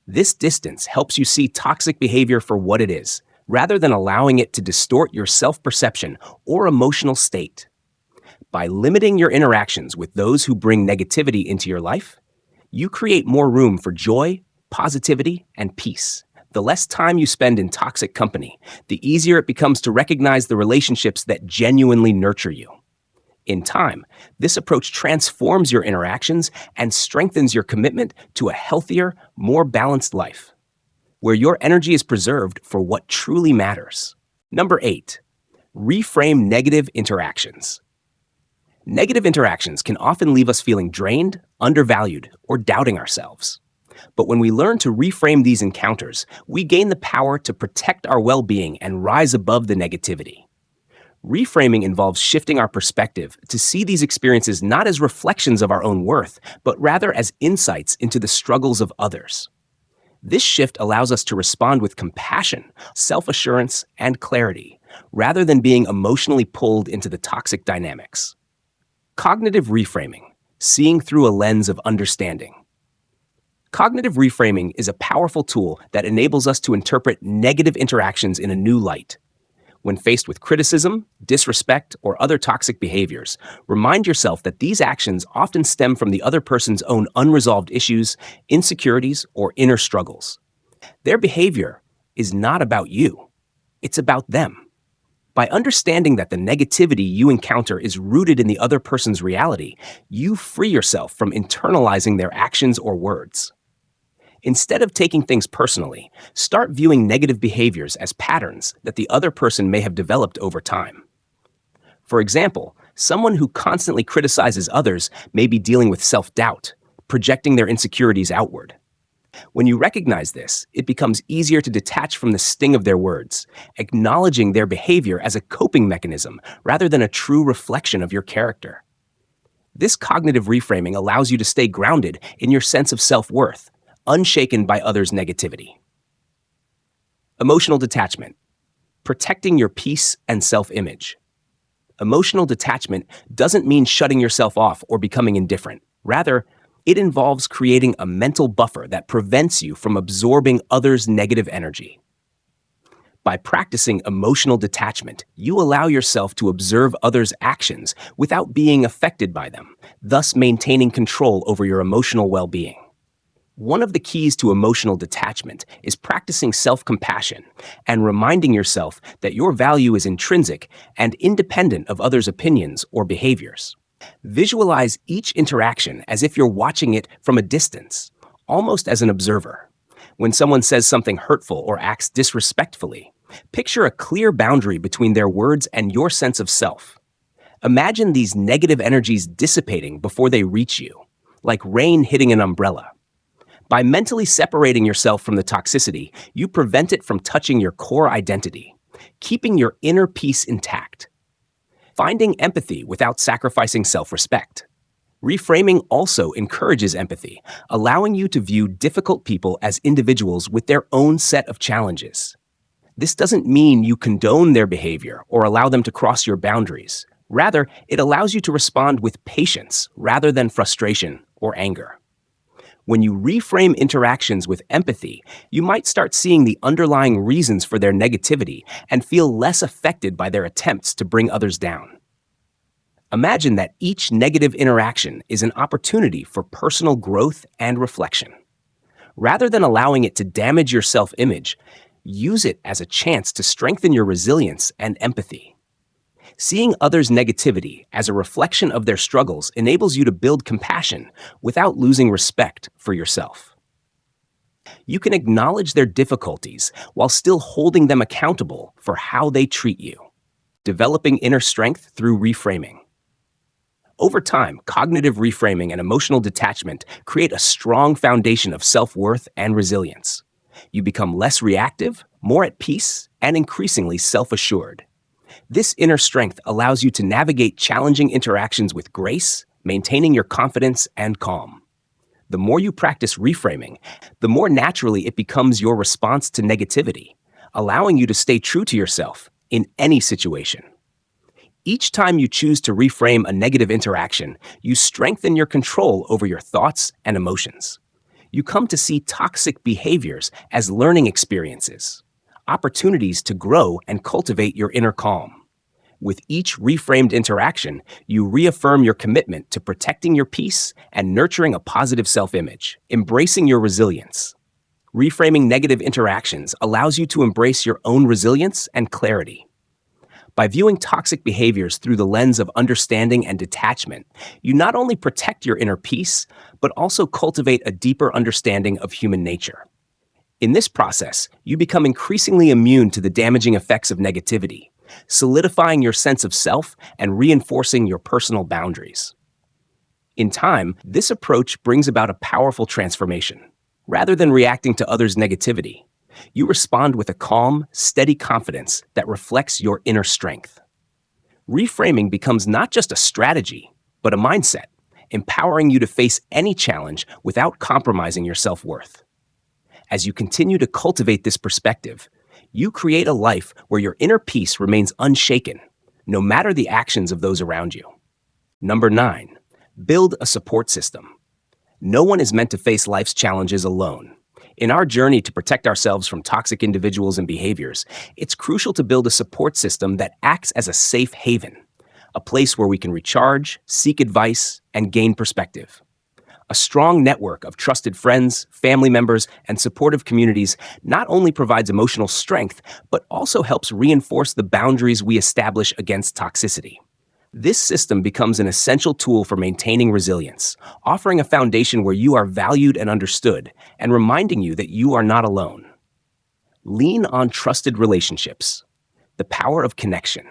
This distance helps you see toxic behavior for what it is, rather than allowing it to distort your self-perception or emotional state. By limiting your interactions with those who bring negativity into your life, you create more room for joy, positivity, and peace. The less time you spend in toxic company, the easier it becomes to recognize the relationships that genuinely nurture you. In time, this approach transforms your interactions and strengthens your commitment to a healthier, more balanced life, where your energy is preserved for what truly matters. Number 8, reframe negative interactions. Negative interactions can often leave us feeling drained, undervalued, or doubting ourselves. But when we learn to reframe these encounters, we gain the power to protect our well-being and rise above the negativity. Reframing involves shifting our perspective to see these experiences not as reflections of our own worth, but rather as insights into the struggles of others. This shift allows us to respond with compassion, self-assurance, and clarity, rather than being emotionally pulled into the toxic dynamics. Cognitive reframing, seeing through a lens of understanding. Cognitive reframing is a powerful tool that enables us to interpret negative interactions in a new light. When faced with criticism, disrespect, or other toxic behaviors, remind yourself that these actions often stem from the other person's own unresolved issues, insecurities, or inner struggles. Their behavior is not about you. It's about them. By understanding that the negativity you encounter is rooted in the other person's reality, you free yourself from internalizing their actions or words. Instead of taking things personally, start viewing negative behaviors as patterns that the other person may have developed over time. For example, someone who constantly criticizes others may be dealing with self-doubt, projecting their insecurities outward. When you recognize this, it becomes easier to detach from the sting of their words, acknowledging their behavior as a coping mechanism rather than a true reflection of your character. This cognitive reframing allows you to stay grounded in your sense of self-worth, unshaken by others' negativity. Emotional detachment, protecting your peace and self-image. Emotional detachment doesn't mean shutting yourself off or becoming indifferent. Rather, it involves creating a mental buffer that prevents you from absorbing others' negative energy. By practicing emotional detachment, you allow yourself to observe others' actions without being affected by them, thus maintaining control over your emotional well-being. One of the keys to emotional detachment is practicing self-compassion and reminding yourself that your value is intrinsic and independent of others' opinions or behaviors. Visualize each interaction as if you're watching it from a distance, almost as an observer. When someone says something hurtful or acts disrespectfully, picture a clear boundary between their words and your sense of self. Imagine these negative energies dissipating before they reach you, like rain hitting an umbrella. By mentally separating yourself from the toxicity, you prevent it from touching your core identity, keeping your inner peace intact. Finding empathy without sacrificing self-respect. Reframing also encourages empathy, allowing you to view difficult people as individuals with their own set of challenges. This doesn't mean you condone their behavior or allow them to cross your boundaries. Rather, it allows you to respond with patience rather than frustration or anger. When you reframe interactions with empathy, you might start seeing the underlying reasons for their negativity and feel less affected by their attempts to bring others down. Imagine that each negative interaction is an opportunity for personal growth and reflection. Rather than allowing it to damage your self-image, use it as a chance to strengthen your resilience and empathy. Seeing others' negativity as a reflection of their struggles enables you to build compassion without losing respect for yourself. You can acknowledge their difficulties while still holding them accountable for how they treat you, developing inner strength through reframing. Over time, cognitive reframing and emotional detachment create a strong foundation of self-worth and resilience. You become less reactive, more at peace, and increasingly self-assured. This inner strength allows you to navigate challenging interactions with grace, maintaining your confidence and calm. The more you practice reframing, the more naturally it becomes your response to negativity, allowing you to stay true to yourself in any situation. Each time you choose to reframe a negative interaction, you strengthen your control over your thoughts and emotions. You come to see toxic behaviors as learning experiences, opportunities to grow and cultivate your inner calm. With each reframed interaction, you reaffirm your commitment to protecting your peace and nurturing a positive self-image, embracing your resilience. Reframing negative interactions allows you to embrace your own resilience and clarity. By viewing toxic behaviors through the lens of understanding and detachment, you not only protect your inner peace, but also cultivate a deeper understanding of human nature. In this process, you become increasingly immune to the damaging effects of negativity, solidifying your sense of self and reinforcing your personal boundaries. In time, this approach brings about a powerful transformation. Rather than reacting to others' negativity, you respond with a calm, steady confidence that reflects your inner strength. Reframing becomes not just a strategy, but a mindset, empowering you to face any challenge without compromising your self-worth. As you continue to cultivate this perspective, you create a life where your inner peace remains unshaken, no matter the actions of those around you. Number 9, build a support system. No one is meant to face life's challenges alone. In our journey to protect ourselves from toxic individuals and behaviors, it's crucial to build a support system that acts as a safe haven, a place where we can recharge, seek advice, and gain perspective. A strong network of trusted friends, family members, and supportive communities not only provides emotional strength, but also helps reinforce the boundaries we establish against toxicity. This system becomes an essential tool for maintaining resilience, offering a foundation where you are valued and understood, and reminding you that you are not alone. Lean on trusted relationships. The power of connection.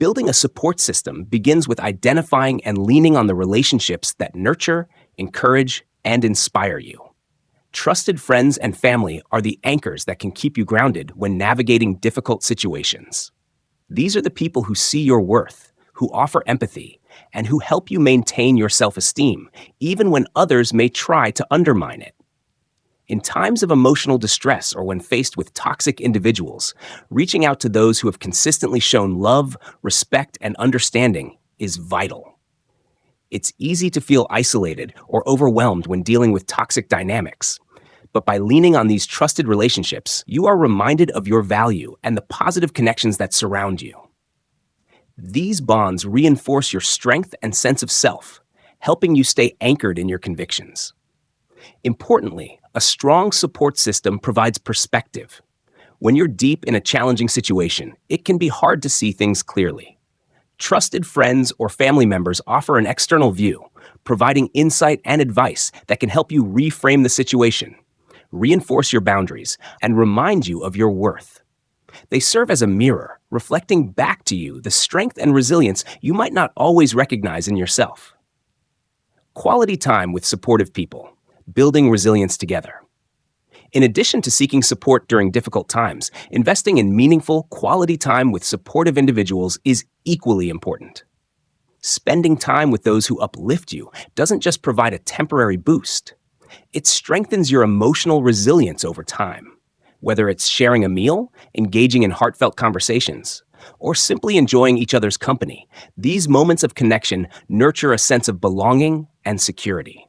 Building a support system begins with identifying and leaning on the relationships that nurture, encourage, and inspire you. Trusted friends and family are the anchors that can keep you grounded when navigating difficult situations. These are the people who see your worth, who offer empathy, and who help you maintain your self-esteem, even when others may try to undermine it. In times of emotional distress or when faced with toxic individuals, reaching out to those who have consistently shown love, respect, and understanding is vital. It's easy to feel isolated or overwhelmed when dealing with toxic dynamics. But by leaning on these trusted relationships, you are reminded of your value and the positive connections that surround you. These bonds reinforce your strength and sense of self, helping you stay anchored in your convictions. Importantly, a strong support system provides perspective. When you're deep in a challenging situation, it can be hard to see things clearly. Trusted friends or family members offer an external view, providing insight and advice that can help you reframe the situation, reinforce your boundaries, and remind you of your worth. They serve as a mirror, reflecting back to you the strength and resilience you might not always recognize in yourself. Quality time with supportive people, building resilience together. In addition to seeking support during difficult times, investing in meaningful, quality time with supportive individuals is equally important. Spending time with those who uplift you doesn't just provide a temporary boost. It strengthens your emotional resilience over time. Whether it's sharing a meal, engaging in heartfelt conversations, or simply enjoying each other's company, these moments of connection nurture a sense of belonging and security.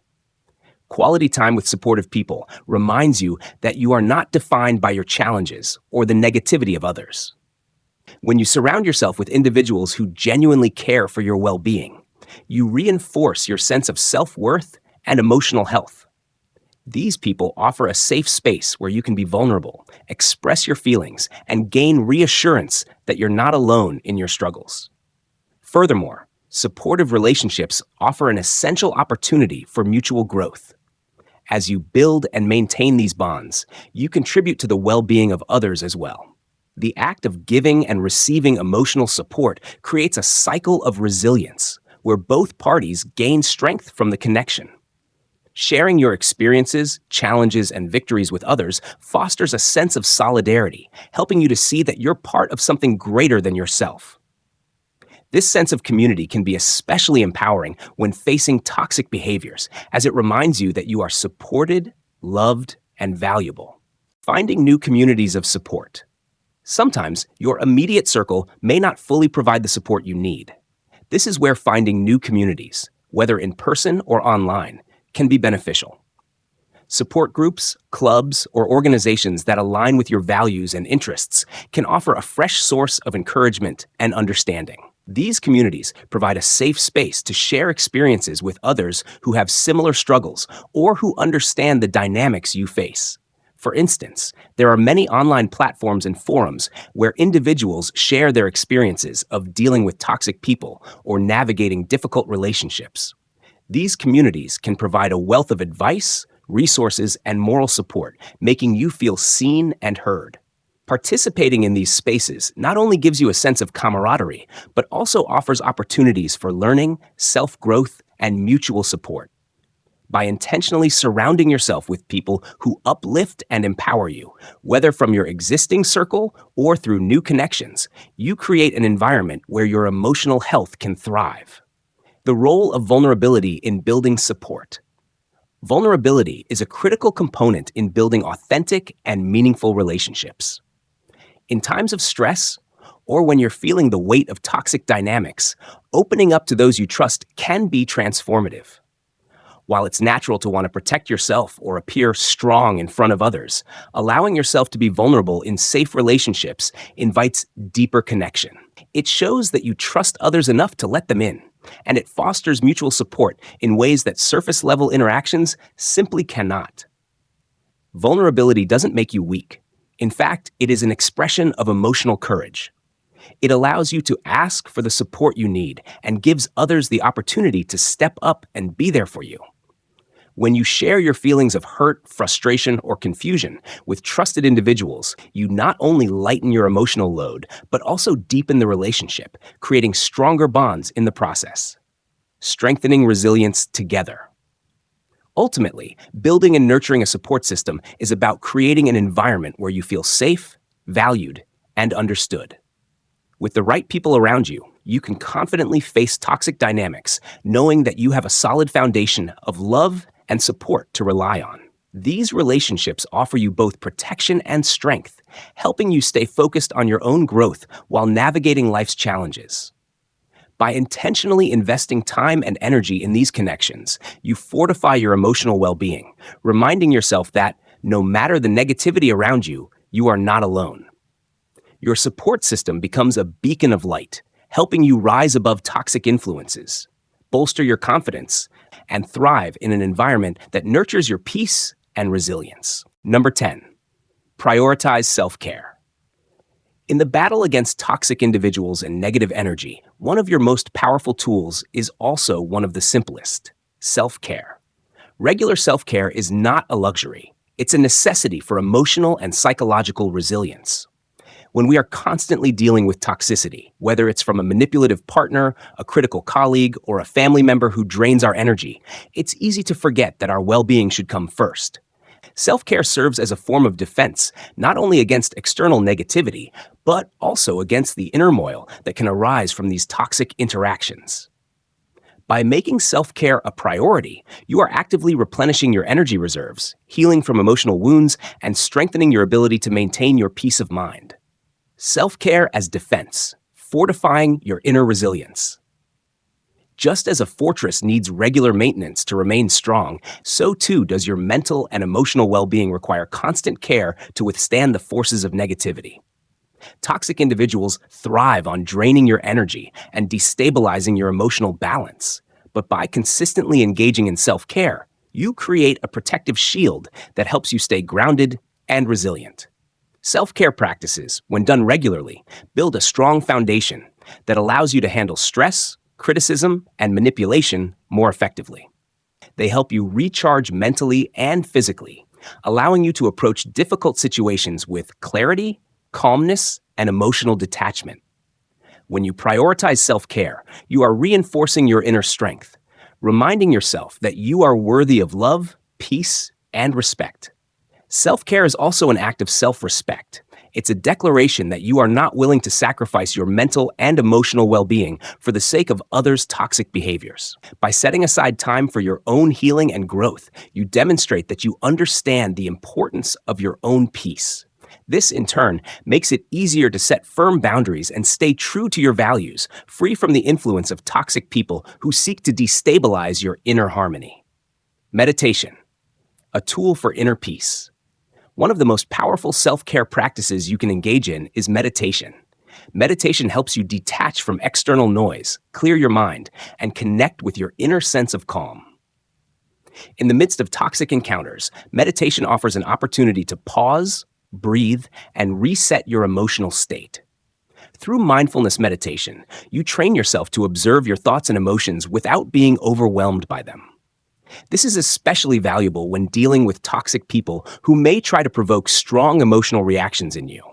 Quality time with supportive people reminds you that you are not defined by your challenges or the negativity of others. When you surround yourself with individuals who genuinely care for your well-being, you reinforce your sense of self-worth and emotional health. These people offer a safe space where you can be vulnerable, express your feelings, and gain reassurance that you're not alone in your struggles. Furthermore, supportive relationships offer an essential opportunity for mutual growth. As you build and maintain these bonds, you contribute to the well-being of others as well. The act of giving and receiving emotional support creates a cycle of resilience, where both parties gain strength from the connection. Sharing your experiences, challenges, and victories with others fosters a sense of solidarity, helping you to see that you're part of something greater than yourself. This sense of community can be especially empowering when facing toxic behaviors, as it reminds you that you are supported, loved, and valuable. Finding new communities of support. Sometimes your immediate circle may not fully provide the support you need. This is where finding new communities, whether in person or online, can be beneficial. Support groups, clubs, or organizations that align with your values and interests can offer a fresh source of encouragement and understanding. These communities provide a safe space to share experiences with others who have similar struggles or who understand the dynamics you face. For instance, there are many online platforms and forums where individuals share their experiences of dealing with toxic people or navigating difficult relationships. These communities can provide a wealth of advice, resources, and moral support, making you feel seen and heard. Participating in these spaces not only gives you a sense of camaraderie, but also offers opportunities for learning, self-growth, and mutual support. By intentionally surrounding yourself with people who uplift and empower you, whether from your existing circle or through new connections, you create an environment where your emotional health can thrive. The role of vulnerability in building support. Vulnerability is a critical component in building authentic and meaningful relationships. In times of stress, or when you're feeling the weight of toxic dynamics, opening up to those you trust can be transformative. While it's natural to want to protect yourself or appear strong in front of others, allowing yourself to be vulnerable in safe relationships invites deeper connection. It shows that you trust others enough to let them in, and it fosters mutual support in ways that surface-level interactions simply cannot. Vulnerability doesn't make you weak. In fact, it is an expression of emotional courage. It allows you to ask for the support you need and gives others the opportunity to step up and be there for you. When you share your feelings of hurt, frustration, or confusion with trusted individuals, you not only lighten your emotional load, but also deepen the relationship, creating stronger bonds in the process. Strengthening resilience together. Ultimately, building and nurturing a support system is about creating an environment where you feel safe, valued, and understood. With the right people around you, you can confidently face toxic dynamics, knowing that you have a solid foundation of love and support to rely on. These relationships offer you both protection and strength, helping you stay focused on your own growth while navigating life's challenges. By intentionally investing time and energy in these connections, you fortify your emotional well-being, reminding yourself that, no matter the negativity around you, you are not alone. Your support system becomes a beacon of light, helping you rise above toxic influences, bolster your confidence, and thrive in an environment that nurtures your peace and resilience. Number 10, prioritize self-care. In the battle against toxic individuals and negative energy, one of your most powerful tools is also one of the simplest: self-care. Regular self-care is not a luxury. It's a necessity for emotional and psychological resilience. When we are constantly dealing with toxicity, whether it's from a manipulative partner, a critical colleague, or a family member who drains our energy, it's easy to forget that our well-being should come first. Self-care serves as a form of defense, not only against external negativity, but also against the turmoil that can arise from these toxic interactions. By making self-care a priority, you are actively replenishing your energy reserves, healing from emotional wounds, and strengthening your ability to maintain your peace of mind. Self-care as defense, fortifying your inner resilience. Just as a fortress needs regular maintenance to remain strong, so too does your mental and emotional well-being require constant care to withstand the forces of negativity. Toxic individuals thrive on draining your energy and destabilizing your emotional balance. But by consistently engaging in self-care, you create a protective shield that helps you stay grounded and resilient. Self-care practices, when done regularly, build a strong foundation that allows you to handle stress, criticism, and manipulation more effectively. They help you recharge mentally and physically, allowing you to approach difficult situations with clarity, calmness, and emotional detachment. When you prioritize self-care, you are reinforcing your inner strength, reminding yourself that you are worthy of love, peace, and respect. Self-care is also an act of self-respect. It's a declaration that you are not willing to sacrifice your mental and emotional well-being for the sake of others' toxic behaviors. By setting aside time for your own healing and growth, you demonstrate that you understand the importance of your own peace. This, in turn, makes it easier to set firm boundaries and stay true to your values, free from the influence of toxic people who seek to destabilize your inner harmony. Meditation, a tool for inner peace. One of the most powerful self-care practices you can engage in is meditation. Meditation helps you detach from external noise, clear your mind, and connect with your inner sense of calm. In the midst of toxic encounters, meditation offers an opportunity to pause, breathe, and reset your emotional state. Through mindfulness meditation, you train yourself to observe your thoughts and emotions without being overwhelmed by them. This is especially valuable when dealing with toxic people who may try to provoke strong emotional reactions in you.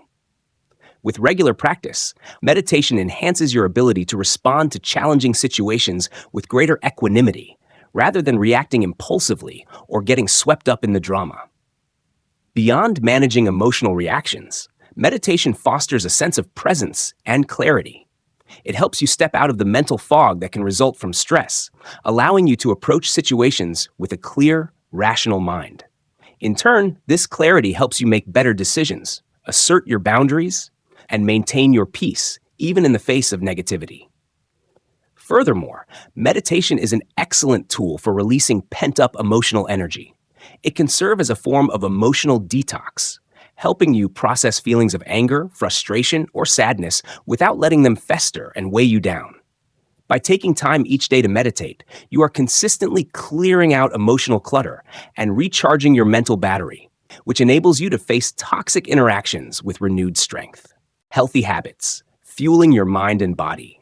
With regular practice, meditation enhances your ability to respond to challenging situations with greater equanimity, rather than reacting impulsively or getting swept up in the drama. Beyond managing emotional reactions, meditation fosters a sense of presence and clarity. It helps you step out of the mental fog that can result from stress, allowing you to approach situations with a clear, rational mind. In turn, this clarity helps you make better decisions, assert your boundaries, and maintain your peace, even in the face of negativity. Furthermore, meditation is an excellent tool for releasing pent-up emotional energy. It can serve as a form of emotional detox, helping you process feelings of anger, frustration, or sadness without letting them fester and weigh you down. By taking time each day to meditate, you are consistently clearing out emotional clutter and recharging your mental battery, which enables you to face toxic interactions with renewed strength. Healthy habits, fueling your mind and body.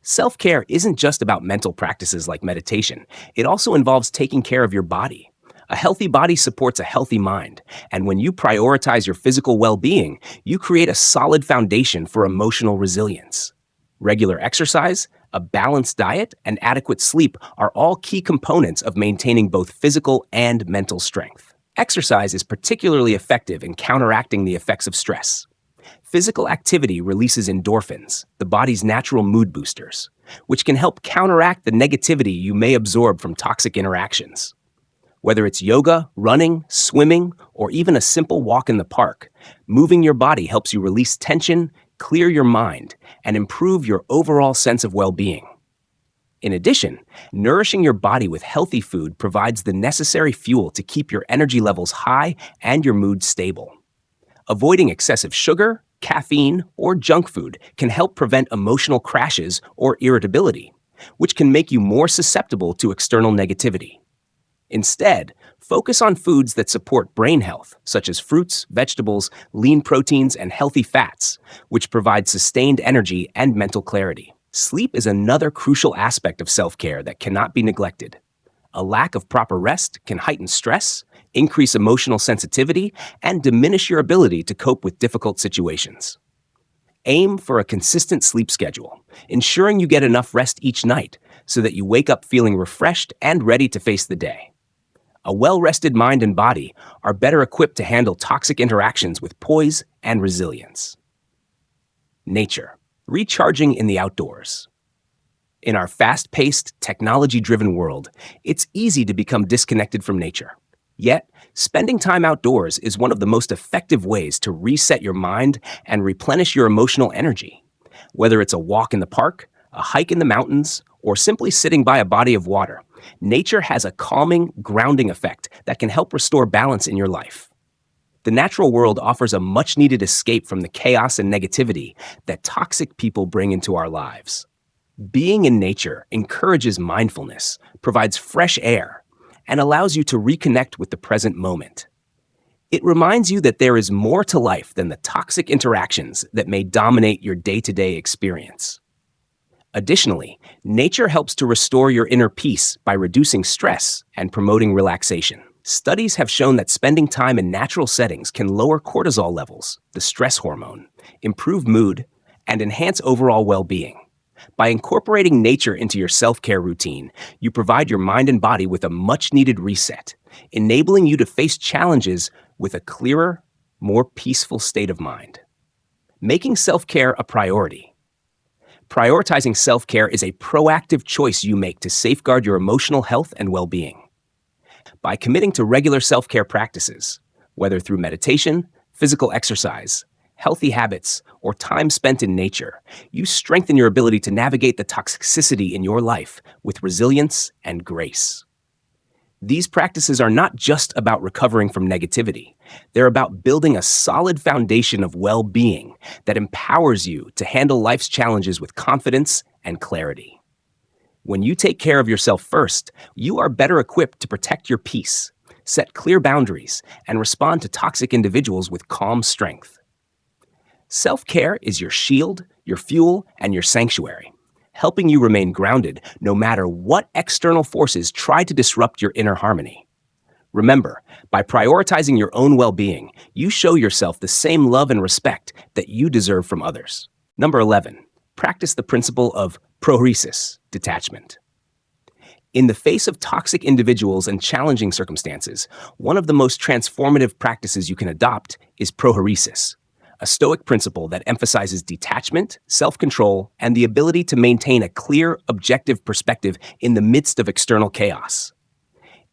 Self-care isn't just about mental practices like meditation. It also involves taking care of your body. A healthy body supports a healthy mind, and when you prioritize your physical well-being, you create a solid foundation for emotional resilience. Regular exercise, a balanced diet, and adequate sleep are all key components of maintaining both physical and mental strength. Exercise is particularly effective in counteracting the effects of stress. Physical activity releases endorphins, the body's natural mood boosters, which can help counteract the negativity you may absorb from toxic interactions. Whether it's yoga, running, swimming, or even a simple walk in the park, moving your body helps you release tension, clear your mind, and improve your overall sense of well-being. In addition, nourishing your body with healthy food provides the necessary fuel to keep your energy levels high and your mood stable. Avoiding excessive sugar, caffeine, or junk food can help prevent emotional crashes or irritability, which can make you more susceptible to external negativity. Instead, focus on foods that support brain health, such as fruits, vegetables, lean proteins, and healthy fats, which provide sustained energy and mental clarity. Sleep is another crucial aspect of self-care that cannot be neglected. A lack of proper rest can heighten stress, increase emotional sensitivity, and diminish your ability to cope with difficult situations. Aim for a consistent sleep schedule, ensuring you get enough rest each night so that you wake up feeling refreshed and ready to face the day. A well-rested mind and body are better equipped to handle toxic interactions with poise and resilience. Nature, recharging in the outdoors. In our fast-paced, technology-driven world, it's easy to become disconnected from nature. Yet, spending time outdoors is one of the most effective ways to reset your mind and replenish your emotional energy. Whether it's a walk in the park, a hike in the mountains, or simply sitting by a body of water, nature has a calming, grounding effect that can help restore balance in your life. The natural world offers a much-needed escape from the chaos and negativity that toxic people bring into our lives. Being in nature encourages mindfulness, provides fresh air, and allows you to reconnect with the present moment. It reminds you that there is more to life than the toxic interactions that may dominate your day-to-day experience. Additionally, nature helps to restore your inner peace by reducing stress and promoting relaxation. Studies have shown that spending time in natural settings can lower cortisol levels, the stress hormone, improve mood, and enhance overall well-being. By incorporating nature into your self-care routine, you provide your mind and body with a much-needed reset, enabling you to face challenges with a clearer, more peaceful state of mind. Making self-care a priority. Prioritizing self-care is a proactive choice you make to safeguard your emotional health and well-being. By committing to regular self-care practices, whether through meditation, physical exercise, healthy habits, or time spent in nature, you strengthen your ability to navigate the toxicity in your life with resilience and grace. These practices are not just about recovering from negativity. They're about building a solid foundation of well-being that empowers you to handle life's challenges with confidence and clarity. When you take care of yourself first, you are better equipped to protect your peace, set clear boundaries, and respond to toxic individuals with calm strength. Self-care is your shield, your fuel, and your sanctuary, helping you remain grounded no matter what external forces try to disrupt your inner harmony. Remember, by prioritizing your own well-being, you show yourself the same love and respect that you deserve from others. Number 11, practice the principle of Prohairesis, detachment. In the face of toxic individuals and challenging circumstances, one of the most transformative practices you can adopt is Prohairesis, a Stoic principle that emphasizes detachment, self-control, and the ability to maintain a clear, objective perspective in the midst of external chaos.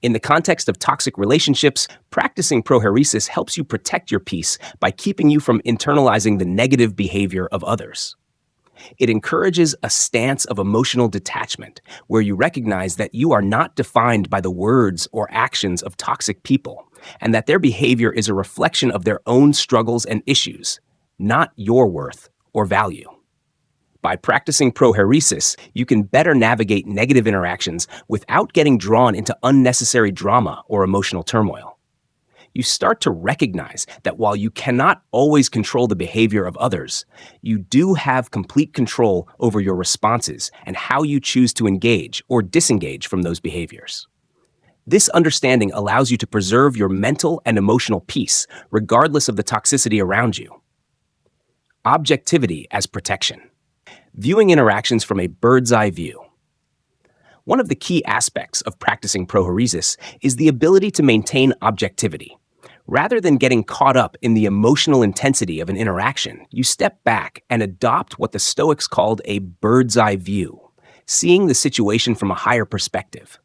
In the context of toxic relationships, practicing Prohairesis helps you protect your peace by keeping you from internalizing the negative behavior of others. It encourages a stance of emotional detachment, where you recognize that you are not defined by the words or actions of toxic people, and that their behavior is a reflection of their own struggles and issues, not your worth or value. By practicing Prohairesis, you can better navigate negative interactions without getting drawn into unnecessary drama or emotional turmoil. You start to recognize that while you cannot always control the behavior of others, you do have complete control over your responses and how you choose to engage or disengage from those behaviors. This understanding allows you to preserve your mental and emotional peace, regardless of the toxicity around you. Objectivity as protection. Viewing interactions from a bird's-eye view. One of the key aspects of practicing Prohairesis is the ability to maintain objectivity. Rather than getting caught up in the emotional intensity of an interaction, you step back and adopt what the Stoics called a bird's-eye view, seeing the situation from a higher perspective.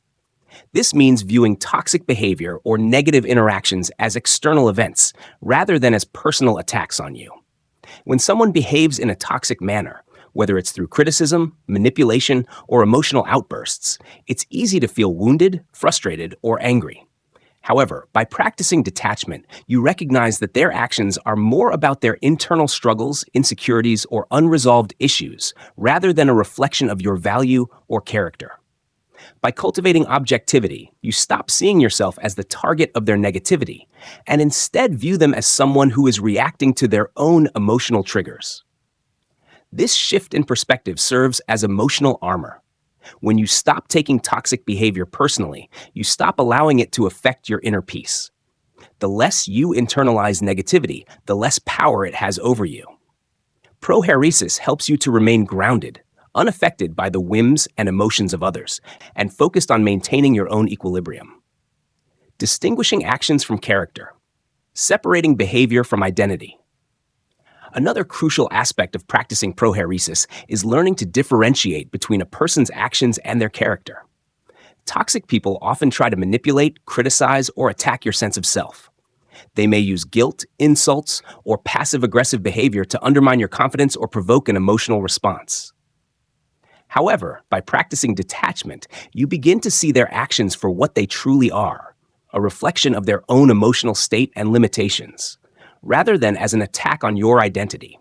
This means viewing toxic behavior or negative interactions as external events, rather than as personal attacks on you. When someone behaves in a toxic manner, whether it's through criticism, manipulation, or emotional outbursts, it's easy to feel wounded, frustrated, or angry. However, by practicing detachment, you recognize that their actions are more about their internal struggles, insecurities, or unresolved issues, rather than a reflection of your value or character. By cultivating objectivity, you stop seeing yourself as the target of their negativity, and instead view them as someone who is reacting to their own emotional triggers. This shift in perspective serves as emotional armor. When you stop taking toxic behavior personally, you stop allowing it to affect your inner peace. The less you internalize negativity, the less power it has over you. Prohairesis helps you to remain grounded, unaffected by the whims and emotions of others, and focused on maintaining your own equilibrium. Distinguishing actions from character. Separating behavior from identity. Another crucial aspect of practicing Prohairesis is learning to differentiate between a person's actions and their character. Toxic people often try to manipulate, criticize, or attack your sense of self. They may use guilt, insults, or passive-aggressive behavior to undermine your confidence or provoke an emotional response. However, by practicing detachment, you begin to see their actions for what they truly are, a reflection of their own emotional state and limitations, rather than as an attack on your identity.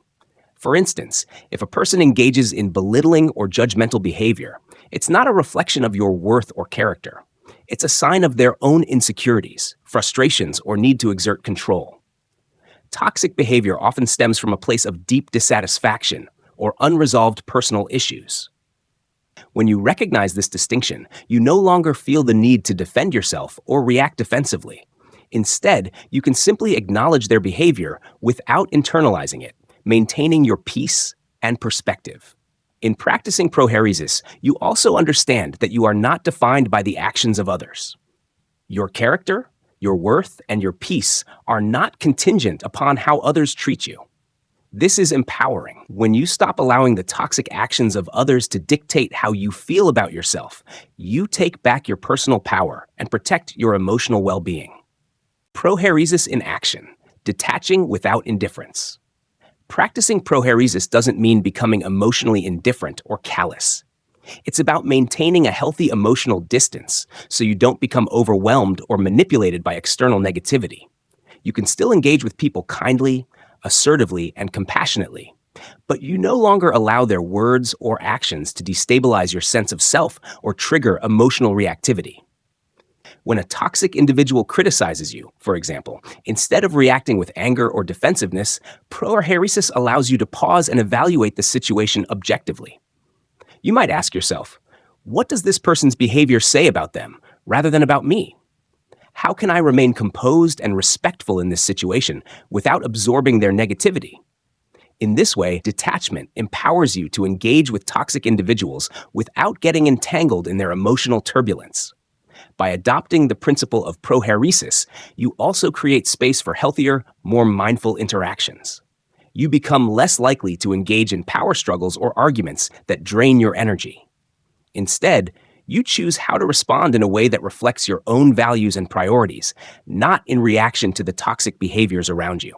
For instance, if a person engages in belittling or judgmental behavior, it's not a reflection of your worth or character. It's a sign of their own insecurities, frustrations, or need to exert control. Toxic behavior often stems from a place of deep dissatisfaction or unresolved personal issues. When you recognize this distinction, you no longer feel the need to defend yourself or react defensively. Instead, you can simply acknowledge their behavior without internalizing it, maintaining your peace and perspective. In practicing Prohairesis, you also understand that you are not defined by the actions of others. Your character, your worth, and your peace are not contingent upon how others treat you. This is empowering. When you stop allowing the toxic actions of others to dictate how you feel about yourself, you take back your personal power and protect your emotional well-being. Prohairesis in action. Detaching without indifference. Practicing prohairesis doesn't mean becoming emotionally indifferent or callous. It's about maintaining a healthy emotional distance so you don't become overwhelmed or manipulated by external negativity. You can still engage with people kindly, assertively, and compassionately, but you no longer allow their words or actions to destabilize your sense of self or trigger emotional reactivity. When a toxic individual criticizes you, for example, instead of reacting with anger or defensiveness, prohairesis allows you to pause and evaluate the situation objectively. You might ask yourself, what does this person's behavior say about them, rather than about me? How can I remain composed and respectful in this situation without absorbing their negativity? In this way, detachment empowers you to engage with toxic individuals without getting entangled in their emotional turbulence. By adopting the principle of prohairesis, you also create space for healthier, more mindful interactions. You become less likely to engage in power struggles or arguments that drain your energy. Instead, you choose how to respond in a way that reflects your own values and priorities, not in reaction to the toxic behaviors around you.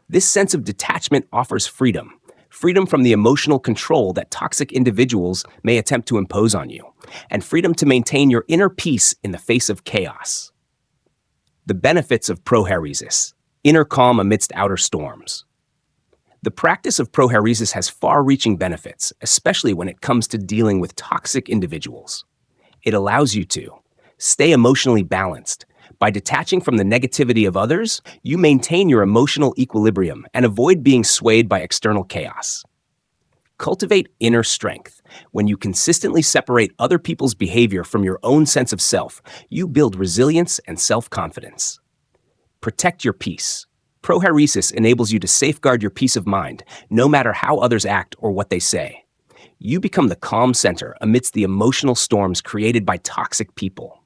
This sense of detachment offers freedom from the emotional control that toxic individuals may attempt to impose on you, and freedom to maintain your inner peace in the face of chaos. The benefits of prohairesis: inner calm amidst outer storms. The practice of prohairesis has far-reaching benefits, especially when it comes to dealing with toxic individuals. It allows you to stay emotionally balanced. By detaching from the negativity of others, you maintain your emotional equilibrium and avoid being swayed by external chaos. Cultivate inner strength. When you consistently separate other people's behavior from your own sense of self, you build resilience and self-confidence. Protect your peace. Prohairesis enables you to safeguard your peace of mind, no matter how others act or what they say. You become the calm center amidst the emotional storms created by toxic people.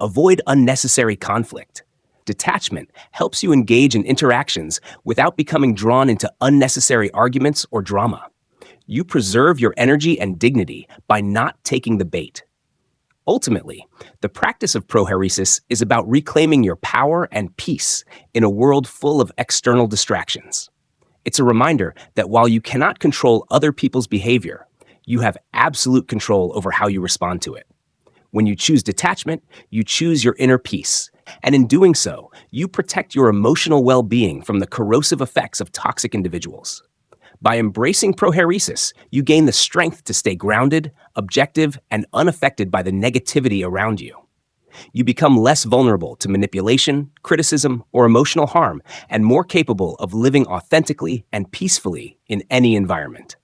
Avoid unnecessary conflict. Detachment helps you engage in interactions without becoming drawn into unnecessary arguments or drama. You preserve your energy and dignity by not taking the bait. Ultimately, the practice of prohairesis is about reclaiming your power and peace in a world full of external distractions. It's a reminder that while you cannot control other people's behavior, you have absolute control over how you respond to it. When you choose detachment, you choose your inner peace, and in doing so, you protect your emotional well-being from the corrosive effects of toxic individuals. By embracing prohairesis, you gain the strength to stay grounded, objective, and unaffected by the negativity around you. You become less vulnerable to manipulation, criticism, or emotional harm, and more capable of living authentically and peacefully in any environment.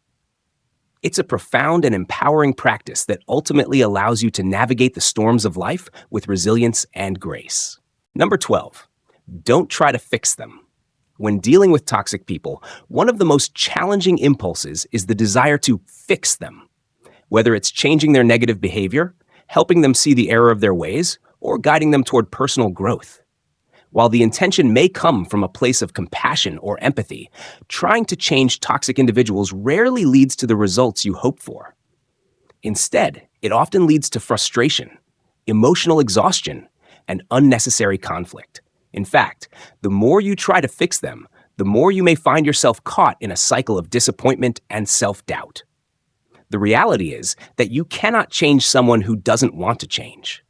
It's a profound and empowering practice that ultimately allows you to navigate the storms of life with resilience and grace. Number 12, don't try to fix them. When dealing with toxic people, one of the most challenging impulses is the desire to fix them. Whether it's changing their negative behavior, helping them see the error of their ways, or guiding them toward personal growth. While the intention may come from a place of compassion or empathy, trying to change toxic individuals rarely leads to the results you hope for. Instead, it often leads to frustration, emotional exhaustion, and unnecessary conflict. In fact, the more you try to fix them, the more you may find yourself caught in a cycle of disappointment and self-doubt. The reality is that you cannot change someone who doesn't want to change.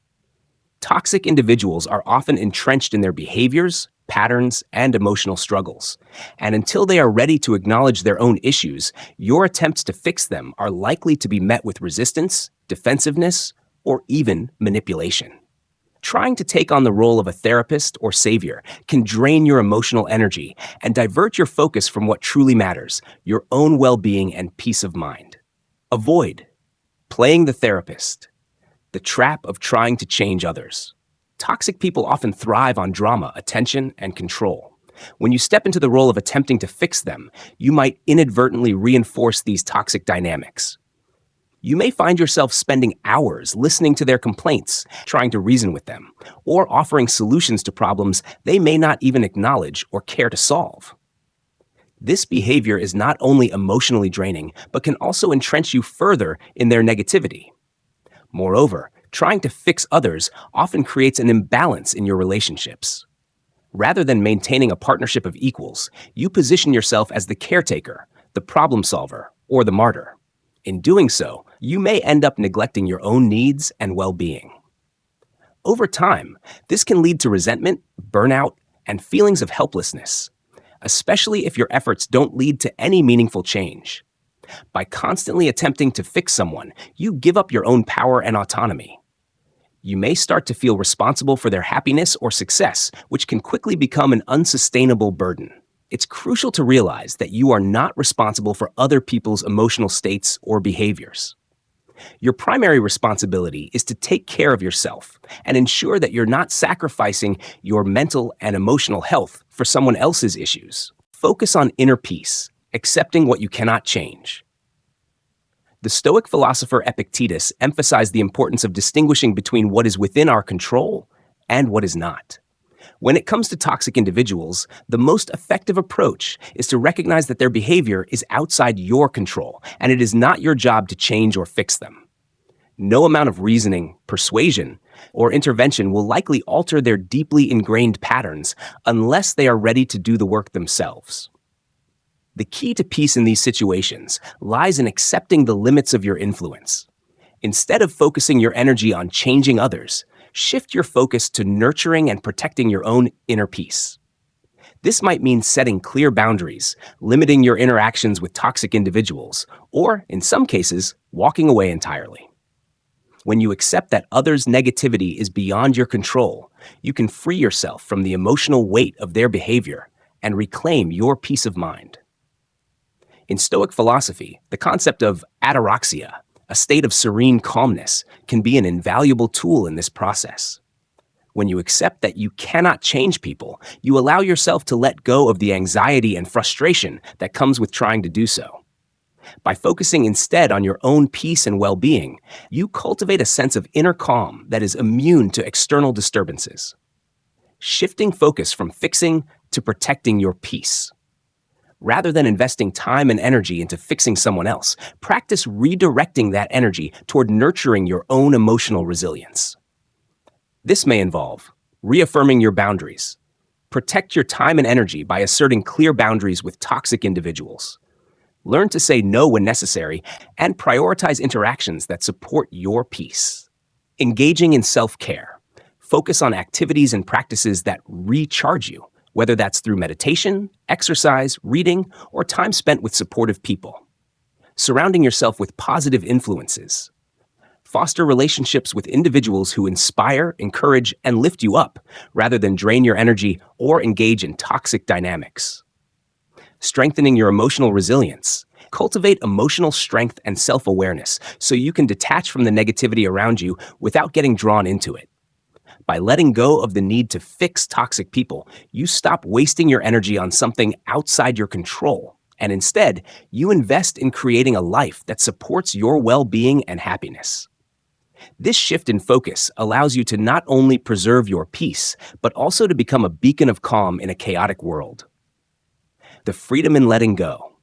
Toxic individuals are often entrenched in their behaviors, patterns, and emotional struggles. And until they are ready to acknowledge their own issues, your attempts to fix them are likely to be met with resistance, defensiveness, or even manipulation. Trying to take on the role of a therapist or savior can drain your emotional energy and divert your focus from what truly matters, your own well-being and peace of mind. Avoid playing the therapist. The trap of trying to change others. Toxic people often thrive on drama, attention, and control. When you step into the role of attempting to fix them, you might inadvertently reinforce these toxic dynamics. You may find yourself spending hours listening to their complaints, trying to reason with them, or offering solutions to problems they may not even acknowledge or care to solve. This behavior is not only emotionally draining, but can also entrench you further in their negativity. Moreover, trying to fix others often creates an imbalance in your relationships. Rather than maintaining a partnership of equals, you position yourself as the caretaker, the problem solver, or the martyr. In doing so, you may end up neglecting your own needs and well-being. Over time, this can lead to resentment, burnout, and feelings of helplessness, especially if your efforts don't lead to any meaningful change. By constantly attempting to fix someone, you give up your own power and autonomy. You may start to feel responsible for their happiness or success, which can quickly become an unsustainable burden. It's crucial to realize that you are not responsible for other people's emotional states or behaviors. Your primary responsibility is to take care of yourself and ensure that you're not sacrificing your mental and emotional health for someone else's issues. Focus on inner peace, accepting what you cannot change. The Stoic philosopher Epictetus emphasized the importance of distinguishing between what is within our control and what is not. When it comes to toxic individuals, the most effective approach is to recognize that their behavior is outside your control, and it is not your job to change or fix them. No amount of reasoning, persuasion, or intervention will likely alter their deeply ingrained patterns unless they are ready to do the work themselves. The key to peace in these situations lies in accepting the limits of your influence. Instead of focusing your energy on changing others, shift your focus to nurturing and protecting your own inner peace. This might mean setting clear boundaries, limiting your interactions with toxic individuals, or, in some cases, walking away entirely. When you accept that others' negativity is beyond your control, you can free yourself from the emotional weight of their behavior and reclaim your peace of mind. In Stoic philosophy, the concept of ataraxia, a state of serene calmness, can be an invaluable tool in this process. When you accept that you cannot change people, you allow yourself to let go of the anxiety and frustration that comes with trying to do so. By focusing instead on your own peace and well-being, you cultivate a sense of inner calm that is immune to external disturbances. Shifting focus from fixing to protecting your peace. Rather than investing time and energy into fixing someone else, practice redirecting that energy toward nurturing your own emotional resilience. This may involve reaffirming your boundaries. Protect your time and energy by asserting clear boundaries with toxic individuals. Learn to say no when necessary and prioritize interactions that support your peace. Engaging in self-care. Focus on activities and practices that recharge you, whether that's through meditation, exercise, reading, or time spent with supportive people. Surrounding yourself with positive influences. Foster relationships with individuals who inspire, encourage, and lift you up, rather than drain your energy or engage in toxic dynamics. Strengthening your emotional resilience. Cultivate emotional strength and self-awareness so you can detach from the negativity around you without getting drawn into it. By letting go of the need to fix toxic people, you stop wasting your energy on something outside your control, and instead, you invest in creating a life that supports your well-being and happiness. This shift in focus allows you to not only preserve your peace, but also to become a beacon of calm in a chaotic world. The freedom in letting go.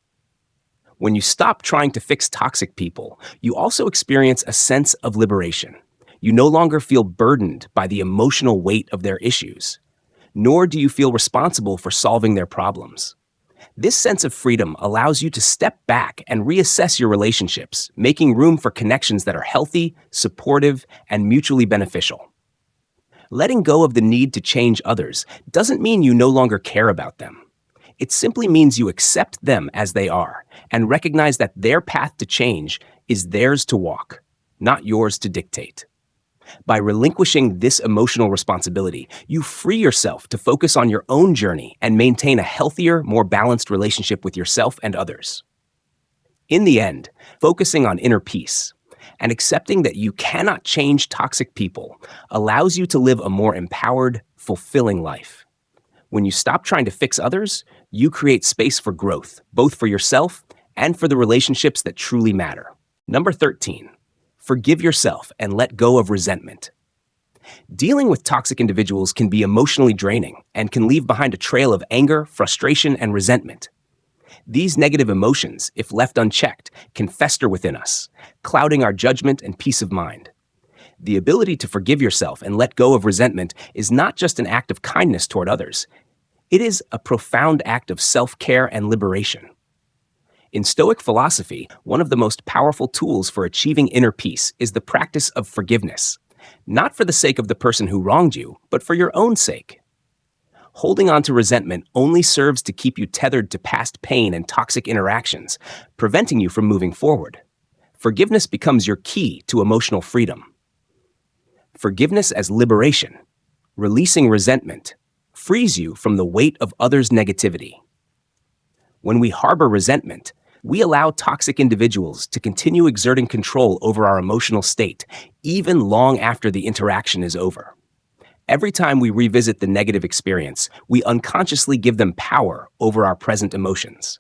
When you stop trying to fix toxic people, you also experience a sense of liberation. You no longer feel burdened by the emotional weight of their issues, nor do you feel responsible for solving their problems. This sense of freedom allows you to step back and reassess your relationships, making room for connections that are healthy, supportive, and mutually beneficial. Letting go of the need to change others doesn't mean you no longer care about them. It simply means you accept them as they are and recognize that their path to change is theirs to walk, not yours to dictate. By relinquishing this emotional responsibility, you free yourself to focus on your own journey and maintain a healthier, more balanced relationship with yourself and others. In the end, focusing on inner peace and accepting that you cannot change toxic people allows you to live a more empowered, fulfilling life. When you stop trying to fix others, you create space for growth, both for yourself and for the relationships that truly matter. Number 13. Forgive yourself and let go of resentment. Dealing with toxic individuals can be emotionally draining and can leave behind a trail of anger, frustration, and resentment. These negative emotions, if left unchecked, can fester within us, clouding our judgment and peace of mind. The ability to forgive yourself and let go of resentment is not just an act of kindness toward others, It is a profound act of self-care and liberation. In Stoic philosophy, one of the most powerful tools for achieving inner peace is the practice of forgiveness, not for the sake of the person who wronged you, but for your own sake. Holding on to resentment only serves to keep you tethered to past pain and toxic interactions, preventing you from moving forward. Forgiveness becomes your key to emotional freedom. Forgiveness as liberation, releasing resentment, frees you from the weight of others' negativity. When we harbor resentment, we allow toxic individuals to continue exerting control over our emotional state, even long after the interaction is over. Every time we revisit the negative experience, we unconsciously give them power over our present emotions.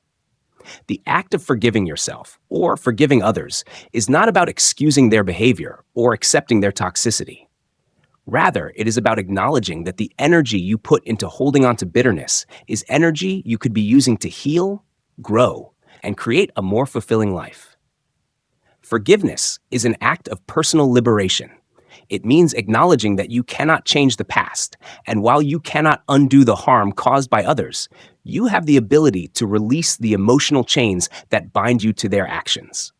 The act of forgiving yourself, or forgiving others, is not about excusing their behavior or accepting their toxicity. Rather, it is about acknowledging that the energy you put into holding on to bitterness is energy you could be using to heal, grow, and create a more fulfilling life. Forgiveness is an act of personal liberation. It means acknowledging that you cannot change the past, and while you cannot undo the harm caused by others, you have the ability to release the emotional chains that bind you to their actions.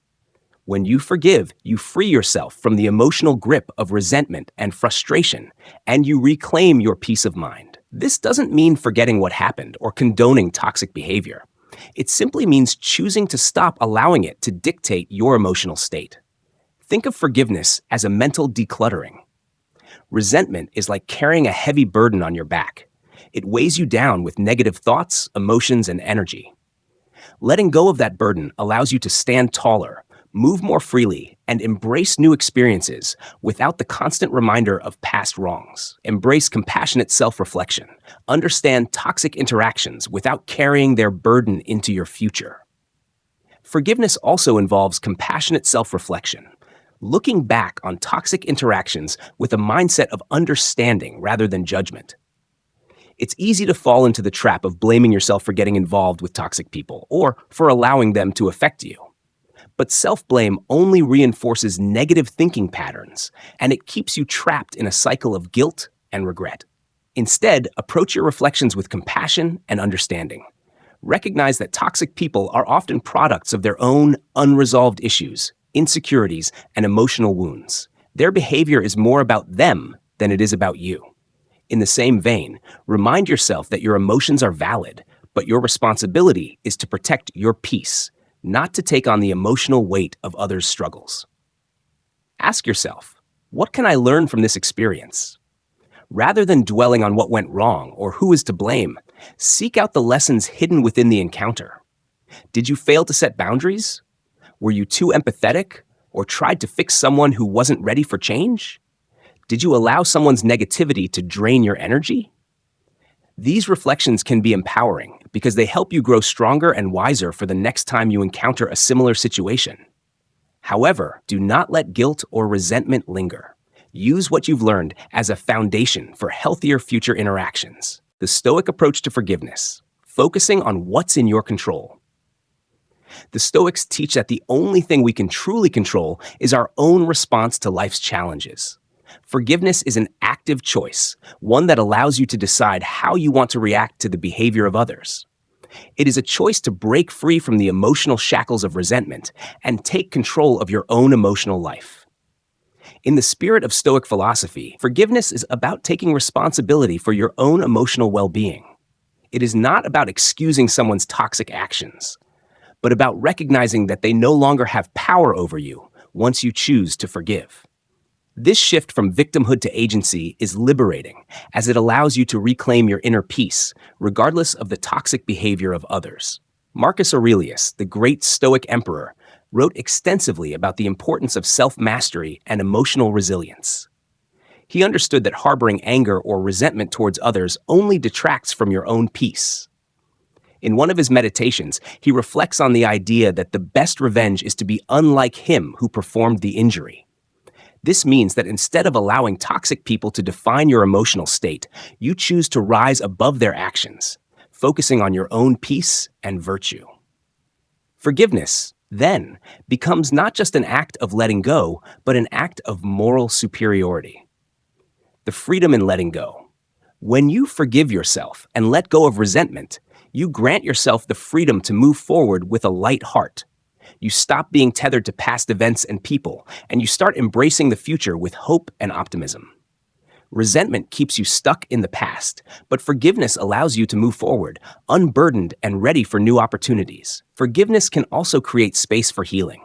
When you forgive, you free yourself from the emotional grip of resentment and frustration, and you reclaim your peace of mind. This doesn't mean forgetting what happened or condoning toxic behavior. It simply means choosing to stop allowing it to dictate your emotional state. Think of forgiveness as a mental decluttering. Resentment is like carrying a heavy burden on your back. It weighs you down with negative thoughts, emotions, and energy. Letting go of that burden allows you to stand taller, move more freely, and embrace new experiences without the constant reminder of past wrongs. Embrace compassionate self-reflection. Understand toxic interactions without carrying their burden into your future. Forgiveness also involves compassionate self-reflection, looking back on toxic interactions with a mindset of understanding rather than judgment. It's easy to fall into the trap of blaming yourself for getting involved with toxic people or for allowing them to affect you. But self-blame only reinforces negative thinking patterns, and it keeps you trapped in a cycle of guilt and regret. Instead, approach your reflections with compassion and understanding. Recognize that toxic people are often products of their own unresolved issues, insecurities, and emotional wounds. Their behavior is more about them than it is about you. In the same vein, remind yourself that your emotions are valid, but your responsibility is to protect your peace, not to take on the emotional weight of others' struggles. Ask yourself, what can I learn from this experience? Rather than dwelling on what went wrong or who is to blame, seek out the lessons hidden within the encounter. Did you fail to set boundaries? Were you too empathetic or tried to fix someone who wasn't ready for change? Did you allow someone's negativity to drain your energy? These reflections can be empowering because they help you grow stronger and wiser for the next time you encounter a similar situation. However, do not let guilt or resentment linger. Use what you've learned as a foundation for healthier future interactions. The Stoic approach to forgiveness, focusing on what's in your control. The Stoics teach that the only thing we can truly control is our own response to life's challenges. Forgiveness is an active choice, one that allows you to decide how you want to react to the behavior of others. It is a choice to break free from the emotional shackles of resentment and take control of your own emotional life. In the spirit of Stoic philosophy, forgiveness is about taking responsibility for your own emotional well-being. It is not about excusing someone's toxic actions, but about recognizing that they no longer have power over you once you choose to forgive. This shift from victimhood to agency is liberating, as it allows you to reclaim your inner peace, regardless of the toxic behavior of others. Marcus Aurelius, the great Stoic emperor, wrote extensively about the importance of self-mastery and emotional resilience. He understood that harboring anger or resentment towards others only detracts from your own peace. In one of his meditations, he reflects on the idea that the best revenge is to be unlike him who performed the injury. This means that instead of allowing toxic people to define your emotional state, you choose to rise above their actions, focusing on your own peace and virtue. Forgiveness, then, becomes not just an act of letting go, but an act of moral superiority. The freedom in letting go, When you forgive yourself and let go of resentment, you grant yourself the freedom to move forward with a light heart. You stop being tethered to past events and people, and you start embracing the future with hope and optimism. Resentment keeps you stuck in the past, but forgiveness allows you to move forward, unburdened and ready for new opportunities. Forgiveness can also create space for healing.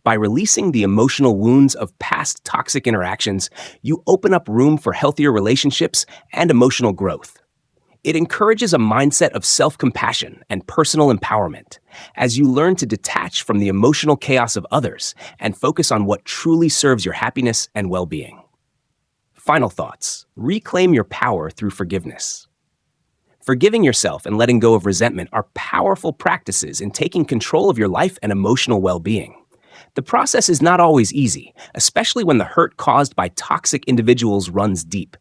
By releasing the emotional wounds of past toxic interactions, you open up room for healthier relationships and emotional growth. It encourages a mindset of self-compassion and personal empowerment as you learn to detach from the emotional chaos of others and focus on what truly serves your happiness and well-being. Final thoughts. Reclaim your power through forgiveness. Forgiving yourself and letting go of resentment are powerful practices in taking control of your life and emotional well-being. The process is not always easy, especially when the hurt caused by toxic individuals runs deep.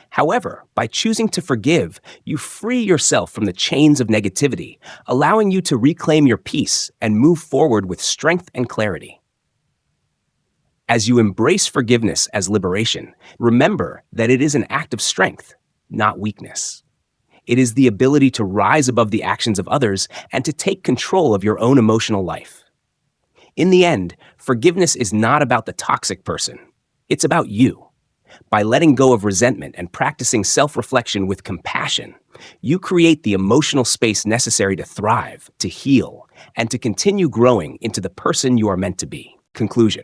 However, by choosing to forgive, you free yourself from the chains of negativity, allowing you to reclaim your peace and move forward with strength and clarity. As you embrace forgiveness as liberation, remember that it is an act of strength, not weakness. It is the ability to rise above the actions of others and to take control of your own emotional life. In the end, forgiveness is not about the toxic person. It's about you. By letting go of resentment and practicing self-reflection with compassion, you create the emotional space necessary to thrive, to heal, and to continue growing into the person you are meant to be. Conclusion.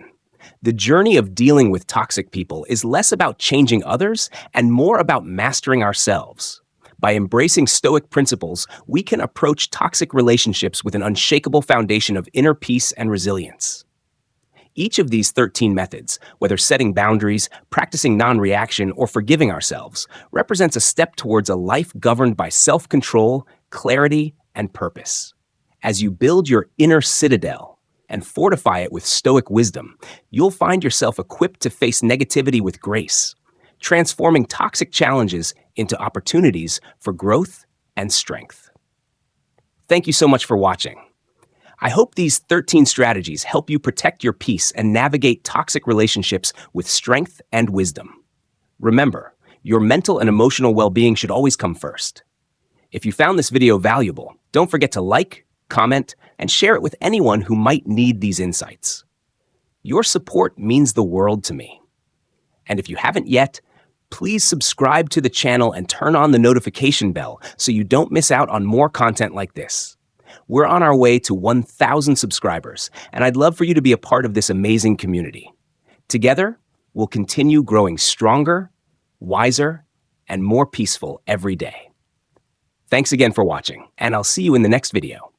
The journey of dealing with toxic people is less about changing others and more about mastering ourselves. By embracing Stoic principles, we can approach toxic relationships with an unshakable foundation of inner peace and resilience. Each of these 13 methods, whether setting boundaries, practicing non-reaction, or forgiving ourselves, represents a step towards a life governed by self-control, clarity, and purpose. As you build your inner citadel and fortify it with Stoic wisdom, you'll find yourself equipped to face negativity with grace, transforming toxic challenges into opportunities for growth and strength. Thank you so much for watching. I hope these 13 strategies help you protect your peace and navigate toxic relationships with strength and wisdom. Remember, your mental and emotional well-being should always come first. If you found this video valuable, don't forget to like, comment, and share it with anyone who might need these insights. Your support means the world to me. And if you haven't yet, please subscribe to the channel and turn on the notification bell so you don't miss out on more content like this. We're on our way to 1,000 subscribers, and I'd love for you to be a part of this amazing community. Together, we'll continue growing stronger, wiser, and more peaceful every day. Thanks again for watching, and I'll see you in the next video.